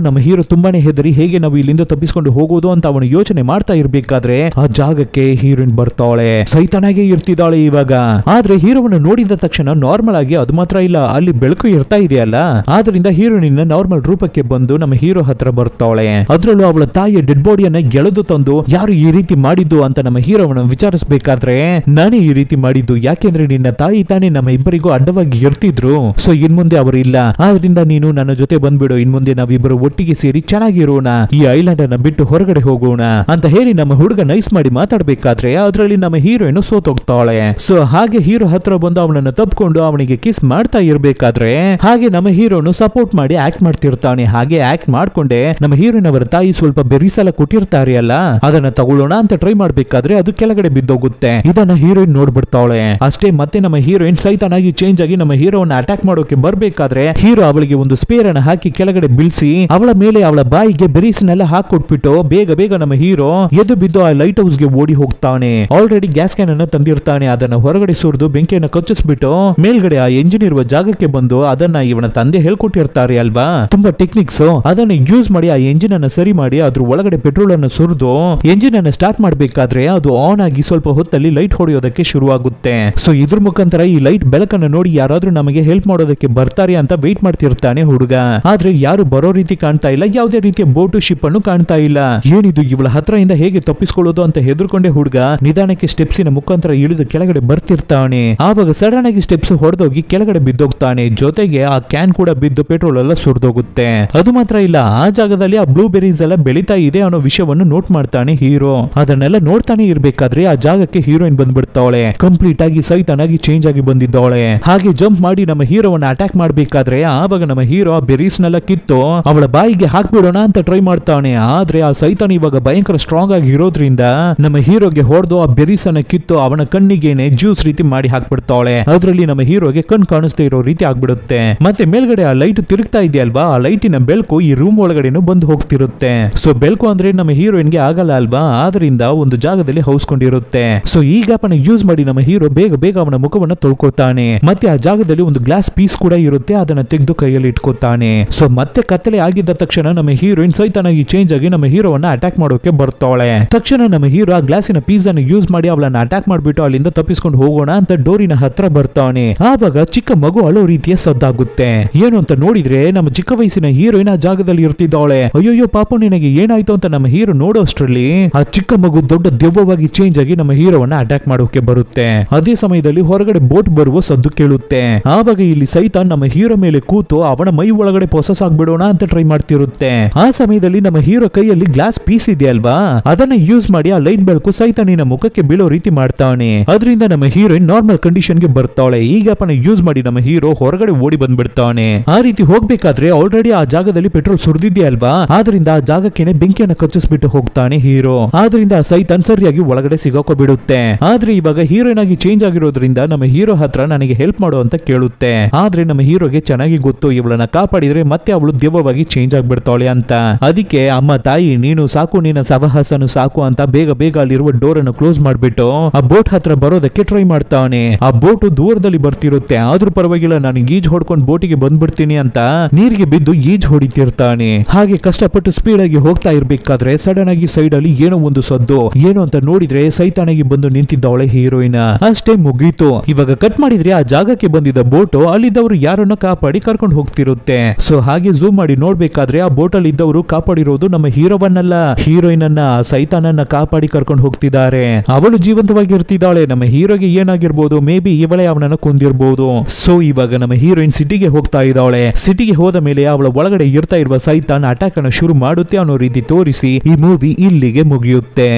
ನಮ್ಮ ಹೀರೋ ತುಂಬಾನೇ ಹೆದರಿ ಹೇಗೆ ನಾವು ಇಲ್ಲಿಂದ ತಪ್ಪಿಸ್ಕೊಂಡು ಹೋಗೋದು ಅಂತ ಅವನು ಯೋಚನೆ ಮಾಡ್ತಾ ಇರ್ಬೇಕಾದ್ರೆ ಆ ಜಾಗಕ್ಕೆ ಹೀರೋಯಿನ್ ಬರ್ತಾಳೆ. ಸೈತಾನಾಗೆ ಇರ್ತಿದ್ದಾಳೆ ಇವಾಗ. ಆದ್ರೆ ಹೀರೋವನ್ನ ನೋಡಿದ ತಕ್ಷಣ ನಾರ್ಮಲ್ ಆಗಿ ಅದು ಮಾತ್ರ ಇಲ್ಲ, ಅಲ್ಲಿ ಬೆಳಕು ಇರ್ತಾ ಇದೆಯಲ್ಲ, ಆದ್ರಿಂದ ಹೀರೋಯಿನ್ ನಾರ್ಮಲ್ ರೂಪಕ್ಕೆ ಬಂದು ನಮ್ಮ ಹೀರೋ ಹತ್ರ ಬರ್ತಾಳೆ. ಅದ್ರಲ್ಲೂ ಅವಳ ತಾಯಿಯ ಡೆಡ್ ಬಾಡಿಯನ್ನ ಎಳೆದು ತಂದು ಯಾರು ಈ ರೀತಿ ಮಾಡಿದ್ದು ಅಂತ ನಮ್ಮ ಹೀರೋವನ್ನ ವಿಚಾರಿಸಬೇಕಾದ್ರೆ, ನಾನೇ ಈ ರೀತಿ ಮಾಡಿದ್ದು, ಯಾಕೆಂದ್ರೆ ನಿನ್ನ ತಾಯಿ ತಾನೇ ನಮ್ಮ ಇಬ್ಬರಿಗೂ ಅಡ್ಡವಾಗಿ ಇರ್ತಿದ್ರು, ಸೊ ಇನ್ ಮುಂದೆ ಅವರು ಇಲ್ಲ, ಆದ್ರಿಂದ ನೀನು ನನ್ನ ಜೊತೆ ಬಂದ್ಬಿಡು, ಇನ್ ಮುಂದೆ ನಾವಿಬ್ಬರು ಒಟ್ಟಿಗೆ ಸೇರಿ ಚೆನ್ನಾಗಿರೋಣ, ಈ ಐಲ್ಯಾಂಡ್ ಅನ್ನ ಬಿಟ್ಟು ಹೊರಗಡೆ ಹೋಗೋಣ ಅಂತ ಹೇಳಿ ನಮ್ಮ ಹುಡುಗ ನೈಸ್ ಮಾಡಿ ಮಾತಾಡ್ಬೇಕಾದ್ರೆ ಅದ್ರಲ್ಲಿ ನಮ್ಮ ಹೀರೋಯಿನ್ ಸೋತೋಗ್ತಾಳೆ. ಸೊ ಹಾಗೆ ಹೀರೋ ಹತ್ರ ಬಂದು ಅವನನ್ನ ತಪ್ಪಿಕೊಂಡು ಅವನಿಗೆ ಕಿಸ್ ಮಾಡ್ತಾ ಇರ್ಬೇಕಾದ್ರೆ ಹಾಗೆ ನಮ್ಮ ಹೀರೋನು ಸಪೋರ್ಟ್ ಮಾಡಿ ಆಕ್ಟ್ ಮಾಡ್ತಿರ್ತಾನೆ. ಹಾಗೆ ಆಕ್ಟ್ ಮಾಡ್ಕೊಂಡೆ ನಮ್ಮ ಹೀರೋಯಿನ್ ಅವರ ತಾಯಿ ಸ್ವಲ್ಪ ಬೆರಿಸಲ ಕೊಟ್ಟಿರ್ತಾರೆ ಅಲ್ಲ, ಅದನ್ನ ತಗೊಳ್ಳೋಣ ಅಂತ ಟ್ರೈ ಮಾಡ್ಬೇಕಾದ್ರೆ ಅದು ಕೆಳಗಡೆ ಬಿದ್ದೋಗುತ್ತೆ. ಇದನ್ನ ಹೀರೋಯಿನ್ ನೋಡ್ಬಿಡ್ತಾವಳೆ. ಅಷ್ಟೇ ಮತ್ತೆ ನಮ್ಮ ಹೀರೋಯಿನ್ ಸೈತಾನಾಗಿ ಚೇಂಜ್ ಆಗಿ ನಮ್ಮ ಹೀರೋವನ್ನ ಅಟ್ಯಾಕ್ ಮಾಡೋಕೆ ಬರ್ಬೇಕಾದ್ರೆ ಹೀರೋ ಅವಳಿಗೆ ಒಂದು ಸ್ಪೇರ್ ಅನ್ನ ಹಾಕಿ ಕೆಳಗಡೆ ಬೀಳ್ಸಿ ಅವಳ ಮೇಲೆ ಅವಳ ಬಾಯಿಗೆ ಬೆರೀಸ್ನೆಲ್ಲ ಹಾಕೊಟ್ಬಿಟ್ಟು ಬೇಗ ಬೇಗ ನಮ್ಮ ಹೀರೋ ಎದ್ದು ಬಿದ್ದು ಆ ಲೈಟ್ ಹೌಸ್ ಗೆ ಓಡಿ ಹೋಗ್ತಾನೆ. ಆಲ್ರೆಡಿ ಗ್ಯಾಸ್ ಕ್ಯಾನ್ ಅನ್ನ ತಂದಿರ್ತಾನೆ, ಅದನ್ನ ಹೊರಗಡೆ ಸುರಿದು ಬೆಂಕಿಯನ್ನ ಕಚ್ಚಿಸ್ಬಿಟ್ಟು ಮೇಲ್ಗಡೆ ಆ ಎಂಜಿನ್ ಇರುವ ಜಾಗಕ್ಕೆ ಬಂದು ಅದನ್ನ ಇವನ ತಂದೆ ಹೇಳ್ಕೊಟ್ಟಿರ್ತಾರೆ ಅಲ್ವಾ, ತುಂಬಾ ಟೆಕ್ನಿಕ್ಸ್, ಅದನ್ನ ಯೂಸ್ ಮಾಡಿ ಆ ಎಂಜಿನ್ ಅನ್ನ ಸರಿ ಮಾಡಿ ಅದ್ರ ಒಳಗಡೆ ಪೆಟ್ರೋಲ್ ಅನ್ನು ಸುರಿದು ಎಂಜಿನ್ ಅನ್ನ ಸ್ಟಾರ್ಟ್ ಮಾಡ್ಬೇಕಾದ್ರೆ ಅದು ಆನ್ ಆಗಿ ಸ್ವಲ್ಪ ಹೊತ್ತಲ್ಲಿ ಲೈಟ್ ಹೊಡೆಯೋದಕ್ಕೆ ಶುರುವಾಗುತ್ತೆ. ಸೊ ಇದ್ರ ಮುಖಾಂತರ ಈ ಲೈಟ್ ಬೆಳಕನ್ನು ನೋಡಿ ಯಾರಾದ್ರೂ ನಮಗೆ ಹೆಲ್ಪ್ ಮಾಡೋದಕ್ಕೆ ಬರ್ತಾರೆ ಅಂತ ವೇಟ್ ಮಾಡ್ತಿರ್ತಾನೆ ಹುಡುಗ. ಆದ್ರೆ ಯಾರು ಬರೋ ರೀತಿ ಕಾಣ್ತಾ ಇಲ್ಲ, ಯಾವುದೇ ರೀತಿಯ ಬೋಟು ಶಿಪ್ ಅನ್ನು ಕಾಣ್ತಾ ಇಲ್ಲ. ಏನಿದು ಇವಳ ಹತ್ರದಿಂದ ಹೇಗೆ ತಪ್ಪಿಸ್ಕೊಳ್ಳೋದು ಅಂತ ಹೆದರ್ಕೊಂಡೆ ಹುಡುಗ ನಿಧಾನಕ್ಕೆ ಸ್ಟೆಪ್ಸಿನ ಮುಖಾಂತರ ಇಳಿದು ಕೆಳಗಡೆ ಬರ್ತಿರ್ತಾನೆ. ಆವಾಗ ಸಡನ್ ಆಗಿ ಸ್ಟೆಪ್ಸ್ ಹೊಡೆದೋಗಿ ಕೆಳಗಡೆ ಬಿದ್ದೋಗ್ತಾನೆ. ಜೊತೆಗೆ ಆ ಕ್ಯಾನ್ ಕೂಡ ಬಿದ್ದು ಪೆಟ್ರೋಲ್ ಎಲ್ಲ ಸುರಿದೋಗುತ್ತೆ. ಅದು ಮಾತ್ರ ಇಲ್ಲ, ಆ ಜಾಗದಲ್ಲಿ ಆ ಬ್ಲೂ ಬೆರೀಸ್ ಎಲ್ಲ ಬೆಳೀತಾ ಇದೆ ಅನ್ನೋ ವಿಷಯವನ್ನು ನೋಟ್ ಮಾಡ್ತಾನೆ ಹೀರೋ. ಅದನ್ನೆಲ್ಲ ನೋಡ್ತಾನೆ ಇರ್ಬೇಕಾದ್ರೆ ಆ ಜಾಗಕ್ಕೆ ಹೀರೋಯಿನ್ ಬಂದ್ಬಿಡ್ತಾವಳೆ. ಕಂಪ್ಲೀಟ್ ಆಗಿ ಸೈತಾನಾಗಿ ಚೇಂಜ್ ಆಗಿ ಬಂದಿದ್ದಾಳೆ. ಹಾಗೆ ಜಂಪ್ ಮಾಡಿ ನಮ್ಮ ಹೀರೋವನ್ನ ಅಟ್ಯಾಕ್ ಮಾಡ್ಬೇಕಾದ್ರೆ ಆವಾಗ ನಮ್ಮ ಹೀರೋ ಆ ಬೆರೀಸ್ನೆಲ್ಲ ಕಿತ್ತು ಅವಳ ಬಾಯಿಗೆ ಹಾಕ್ಬಿಡೋಣ ಅಂತ ಟ್ರೈ ಮಾಡ್ತಾನೆ. ಆದ್ರೆ ಆ ಸೈತಾನ್ ಇವಾಗ ಭಯಂಕರ ಸ್ಟ್ರಾಂಗ್ ಆಗಿ ಇರೋದ್ರಿಂದ ನಮ್ಮ ಹೀರೋಗೆ ಹೊಡೆದು ಆ ಬೆರೀಸ್ ಅನ್ನ ಕಿತ್ತು ಅವನ ಕಣ್ಣಿಗೇನೆ ಜ್ಯೂಸ್ ರೀತಿ ಮಾಡಿ ಹಾಕ್ಬಿಡ್ತಾಳೆ. ಅದ್ರಲ್ಲಿ ನಮ್ಮ ಹೀರೋಗೆ ಕಣ್ ಕಾಣಿಸ್ತಾ ಇರೋ ರೀತಿ ಆಗ್ಬಿಡುತ್ತೆ. ಮತ್ತೆ ಮೇಲ್ಗಡೆ ಆ ಲೈಟ್ ತಿರುಗ್ತಾ ಇದೆಯಲ್ವಾ, ಆ ಲೈಟಿನ ಬೆಳಕು ಈ ರೂಮ್ ಒಳಗಡೆನು ಬಂದು ಹೋಗ್ತಿರುತ್ತೆ. ಸೊ ಬೆಳಕು ಅಂದ್ರೆ ನಮ್ಮ ಹೀರೋಯಿನ್ಗೆ ಆಗಲ್ಲ ಅಲ್ವಾ, ಆದ್ರಿಂದ ಒಂದು ಜಾಗದಲ್ಲಿ ಹೌಸ್ಕೊಂಡಿರುತ್ತೆ. ಸೊ ಈ ಗ್ಯಾಪ್ ಅನ್ನ ಯೂಸ್ ಮಾಡಿ ನಮ್ಮ ಹೀರೋ ಬೇಗ ಬೇಗ ಅವನ ಮುಖವನ್ನ ತೊಳ್ಕೊತಾನೆ. ಮತ್ತೆ ಆ ಜಾಗದಲ್ಲಿ ಒಂದು ಗ್ಲಾಸ್ ಪೀಸ್ ಕೂಡ ಇರುತ್ತೆ, ಅದನ್ನ ತೆಗೆದು ಕೈಯಲ್ಲಿ ಇಟ್ಕೋತಾನೆ. ಸೊ ಮತ್ತೆ ಕತ್ತಲೆ ಆಗಿದ್ದ ತಕ್ಷಣ ನಮ್ಮ ಹೀರೋಯಿನ್ ಸೈತಾನಾಗಿ ಚೇಂಜ್ ಆಗಿ ನಮ್ಮ ಹೀರೋವನ್ನ ಅಟ್ಯಾಕ್ ಮಾಡೋಕೆ ಬರ್ತಾಳೆ. ತಕ್ಷಣ ನಮ್ಮ ಹೀರೋ ಆ ಗ್ಲಾಸಿನ ಪೀಸ್ ಅನ್ನು ಯೂಸ್ ಮಾಡಿ ಅವಳನ್ನ ಅಟ್ಯಾಕ್ ಮಾಡ್ಬಿಟ್ಟು ಅಲ್ಲಿಂದ ತಪ್ಪಿಸ್ಕೊಂಡು ಹೋಗೋಣ ಅಂತ ಡೋರಿನ ಹತ್ರ ಬರ್ತಾನೆ. ಆವಾಗ ಚಿಕ್ಕ ಮಗು ಅಳೋ ರೀತಿಯ ಸದ್ದಾಗುತ್ತೆ. ಏನು ಅಂತ ನೋಡಿದ್ರೆ ನಮ್ಮ ಚಿಕ್ಕ ವಯಸ್ಸಿನ ಹೀರೋಯಿನ್ ಆ ಜಾಗದಲ್ಲಿ ಇರ್ತಿದ್ದಾಳೆ. ಅಯ್ಯೋ ಪಾಪ ನಿನಗೆ ಏನಾಯ್ತು ಅಂತ ನಮ್ಮ ಹೀರೋ ನೋಡೋಷ್ಟ್ರಲ್ಲಿ ಆ ಚಿಕ್ಕ ಮಗು ದೊಡ್ಡ ದೆವ್ವವಾಗಿ ಚೇಂಜ್ ಆಗಿ ನಮ್ಮ ಹೀರೋವನ್ನ ಅಟ್ಯಾಕ್ ಮಾಡೋಕೆ ಬರುತ್ತೆ. ಅದೇ ಸಮಯದಲ್ಲಿ ಹೊರಗಡೆ ಬೋಟ್ ಬರುವ ಸದ್ದು ಕೇಳುತ್ತೆ. ಆವಾಗ ಇಲ್ಲಿ ಸೈತಾನ್ ನಮ್ಮ ಹೀರೋ ಮೇಲೆ ಕೂತು ಅವನ ಮೈ ಒಳಗಡೆ ಪೊಸೆಸ್ ಆಗ್ಬಿಡೋಣ ಅಂತ ಟ್ರೈ ಮಾಡ್ತಿರುತ್ತೆ. ಆ ಸಮಯದಲ್ಲಿ ನಮ್ಮ ಹೀರೋ ಕೈಯಲ್ಲಿ ಗ್ಲಾಸ್ ಪೀಸ್ ಇದೆ ಅಲ್ವಾ, ಅದನ್ನ ಯೂಸ್ ಮಾಡಿ ಆ ಲೈಟ್ ಬೆಳಕು ಸೈತಾನಿನ ಮುಖಕ್ಕೆ ಬೀಳೋ ರೀತಿ ಮಾಡ್ತಾನೆ. ಅದರಿಂದ ನಮ್ಮ ಹೀರೋಯಿನ್ ನಾರ್ಮಲ್ ಕಂಡೀಷನ್ ಗೆ ಬರ್ತಾಳೆ. ಈಗ ಯೂಸ್ ಮಾಡಿ ನಮ್ಮ ಹೀರೋ ಹೊರಗಡೆ ಓಡಿ ಬಂದ್ಬಿಡ್ತಾನೆ. ಆ ರೀತಿ ಹೋಗ್ಬೇಕಾದ್ರೆ ಆಲ್ರೆಡಿ ಆ ಜಾಗದಲ್ಲಿ ಪೆಟ್ರೋಲ್ ಸುರಿದಿದೆ ಅಲ್ವಾ, ಆದ್ರಿಂದ ಆ ಜಾಗಕ್ಕೆ ಬೆಂಕಿಯನ್ನ ಕಚ್ಚಿಸ್ಬಿಟ್ಟು ಹೋಗ್ತಾನೆ ಹೀರೋ. ಆದ್ರಿಂದ ಸೈತಾನ್ ಸರಿಯಾಗಿ ಒಳಗಡೆ ಸಿಗಾಕೋಬಿಡುತ್ತೆ. ಆದ್ರೆ ಇವಾಗ ಹೀರೋಯಿನ್ ಆಗಿ ಚೇಂಜ್ ಆಗಿರೋದ್ರಿಂದ ನಮ್ಮ ಹೀರೋ ಹತ್ರ ನನಗೆ ಹೆಲ್ಪ್ ಮಾಡು ಅಂತ ಕೇಳುತ್ತೆ. ಆದ್ರೆ ನಮ್ಮ ಹೀರೋಗೆ ಚೆನ್ನಾಗಿ ಗೊತ್ತು ಇವಳನ್ನ ಕಾಪಾಡಿದ್ರೆ ಮತ್ತೆ ಅವಳು ದೆವ್ವವಾಗಿ ಚೇಂಜ್ ಆಗ್ಬಿಡ್ತಾಳೆ ಅಂತ. ಅದಕ್ಕೆ ಅಮ್ಮ ತಾಯಿ ನೀನು ಸಾಕು, ನಿನ್ನ ಸಹವಾಸನು ಸಾಕು ಅಂತ ಬೇಗ ಬೇಗ ಅಲ್ಲಿರುವ ಡೋರ್ ಅನ್ನು ಕ್ಲೋಸ್ ಮಾಡ್ಬಿಟ್ಟು ಆ ಬೋಟ್ ಹತ್ರ ಬರೋದಕ್ಕೆ ಟ್ರೈ ಮಾಡ್ತಾನೆ. ಆ ಬೋಟ್ ದೂರದಲ್ಲಿ ಬರ್ತಿರುತ್ತೆ, ಆದ್ರೂ ಪರವಾಗಿಲ್ಲ ನಾನು ಈಜ್ ಹೊಡ್ಕೊಂಡು ಬೋಟಿಗೆ ಬಂದ್ಬಿಡ್ತೀನಿ ಅಂತ ನೀರಿಗೆ ಬಿದ್ದು ಈಜ್ ಹೊಡಿತಿರ್ತಾನೆ. ಹಾಗೆ ಕಷ್ಟಪಟ್ಟು ಸ್ಪೀಡ್ ಆಗಿ ಹೋಗ್ತಾ ಇರ್ಬೇಕಾದ್ರೆ ಸಡನ್ ಆಗಿ ಸೈಡ್ ಅಲ್ಲಿ ಏನೋ ಒಂದು ಸದ್ದು. ಏನು ಅಂತ ನೋಡಿದ್ರೆ ಸೈತಾನಾಗಿ ಬಂದು ನಿಂತಿದ್ದಾಳೆ ಹೀರೋಯಿನ್. ಅಷ್ಟೇ ಮುಗೀತು. ಇವಾಗ ಕಟ್ ಮಾಡಿದ್ರೆ ಆ ಜಾಗಕ್ಕೆ ಬಂದಿದ್ದ ಬೋಟ್ ಅಲ್ಲಿದ್ದ ಅಲ್ಲಿದ್ದವರು ಯಾರನ್ನ ಕಾಪಾಡಿ ಕರ್ಕೊಂಡು ಹೋಗ್ತಿರುತ್ತೆ. ಸೊ ಹಾಗೆ ಝೂಮ್ ಮಾಡಿ ನೋಡ್ಬೇಕಾದ್ರೆ ಆ ಬೋಟ್ ಅಲ್ಲಿ ಇದ್ದವರು ಕಾಪಾಡಿರೋದು ನಮ್ಮ ಹೀರೋವನ್ನಲ್ಲ, ಹೀರೋಯಿನ್ ಅನ್ನ, ಸೈತಾನನ್ನ ಕಾಪಾಡಿ ಕರ್ಕೊಂಡು ಹೋಗ್ತಿದ್ದಾರೆ. ಅವಳು ಜೀವಂತವಾಗಿರ್ತಿದ್ದಾಳೆ. ನಮ್ಮ ಹೀರೋಗೆ ಏನಾಗಿರ್ಬೋದು, ಮೇ ಬಿ ಇವಳೇ ಅವನನ್ನ ಕೊಂದಿರ್ಬೋದು. ಸೊ ಇವಾಗ ನಮ್ಮ ಹೀರೋಯಿನ್ ಸಿಟಿಗೆ ಹೋಗ್ತಾ ಇದ್ದಾಳೆ. ಸಿಟಿಗೆ ಹೋದ ಮೇಲೆ ಅವಳ ಒಳಗಡೆ ಇರ್ತಾ ಇರುವ ಸೈತಾನ್ ಅಟ್ಯಾಕ್ ಅನ್ನು ಶುರು ಮಾಡುತ್ತೆ ಅನ್ನೋ ರೀತಿ ತೋರಿಸಿ ಈ ಮೂವಿ ಇಲ್ಲಿಗೆ ಮುಗಿಯುತ್ತೆ.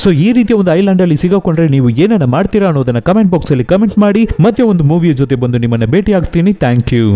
ಸೊ ಈ ರೀತಿಯ ಒಂದು ಐಲ್ಯಾಂಡ್ ಅಲ್ಲಿ ಸಿಗಾಕೊಂಡ್ರೆ ನೀವು ಏನನ್ನ ಮಾಡ್ತೀರಾ ಅನ್ನೋದನ್ನ ಕಮೆಂಟ್ ಬಾಕ್ಸ್ ಅಲ್ಲಿ ಕಮೆಂಟ್ ಮಾಡಿ. ಮತ್ತೆ ಒಂದು ಮೂವಿಯ ಜೊತೆ ಬಂದು ನಿಮ್ಮನ್ನ ಭೇಟಿ ಆಗ್ತೀನಿ. Thank you.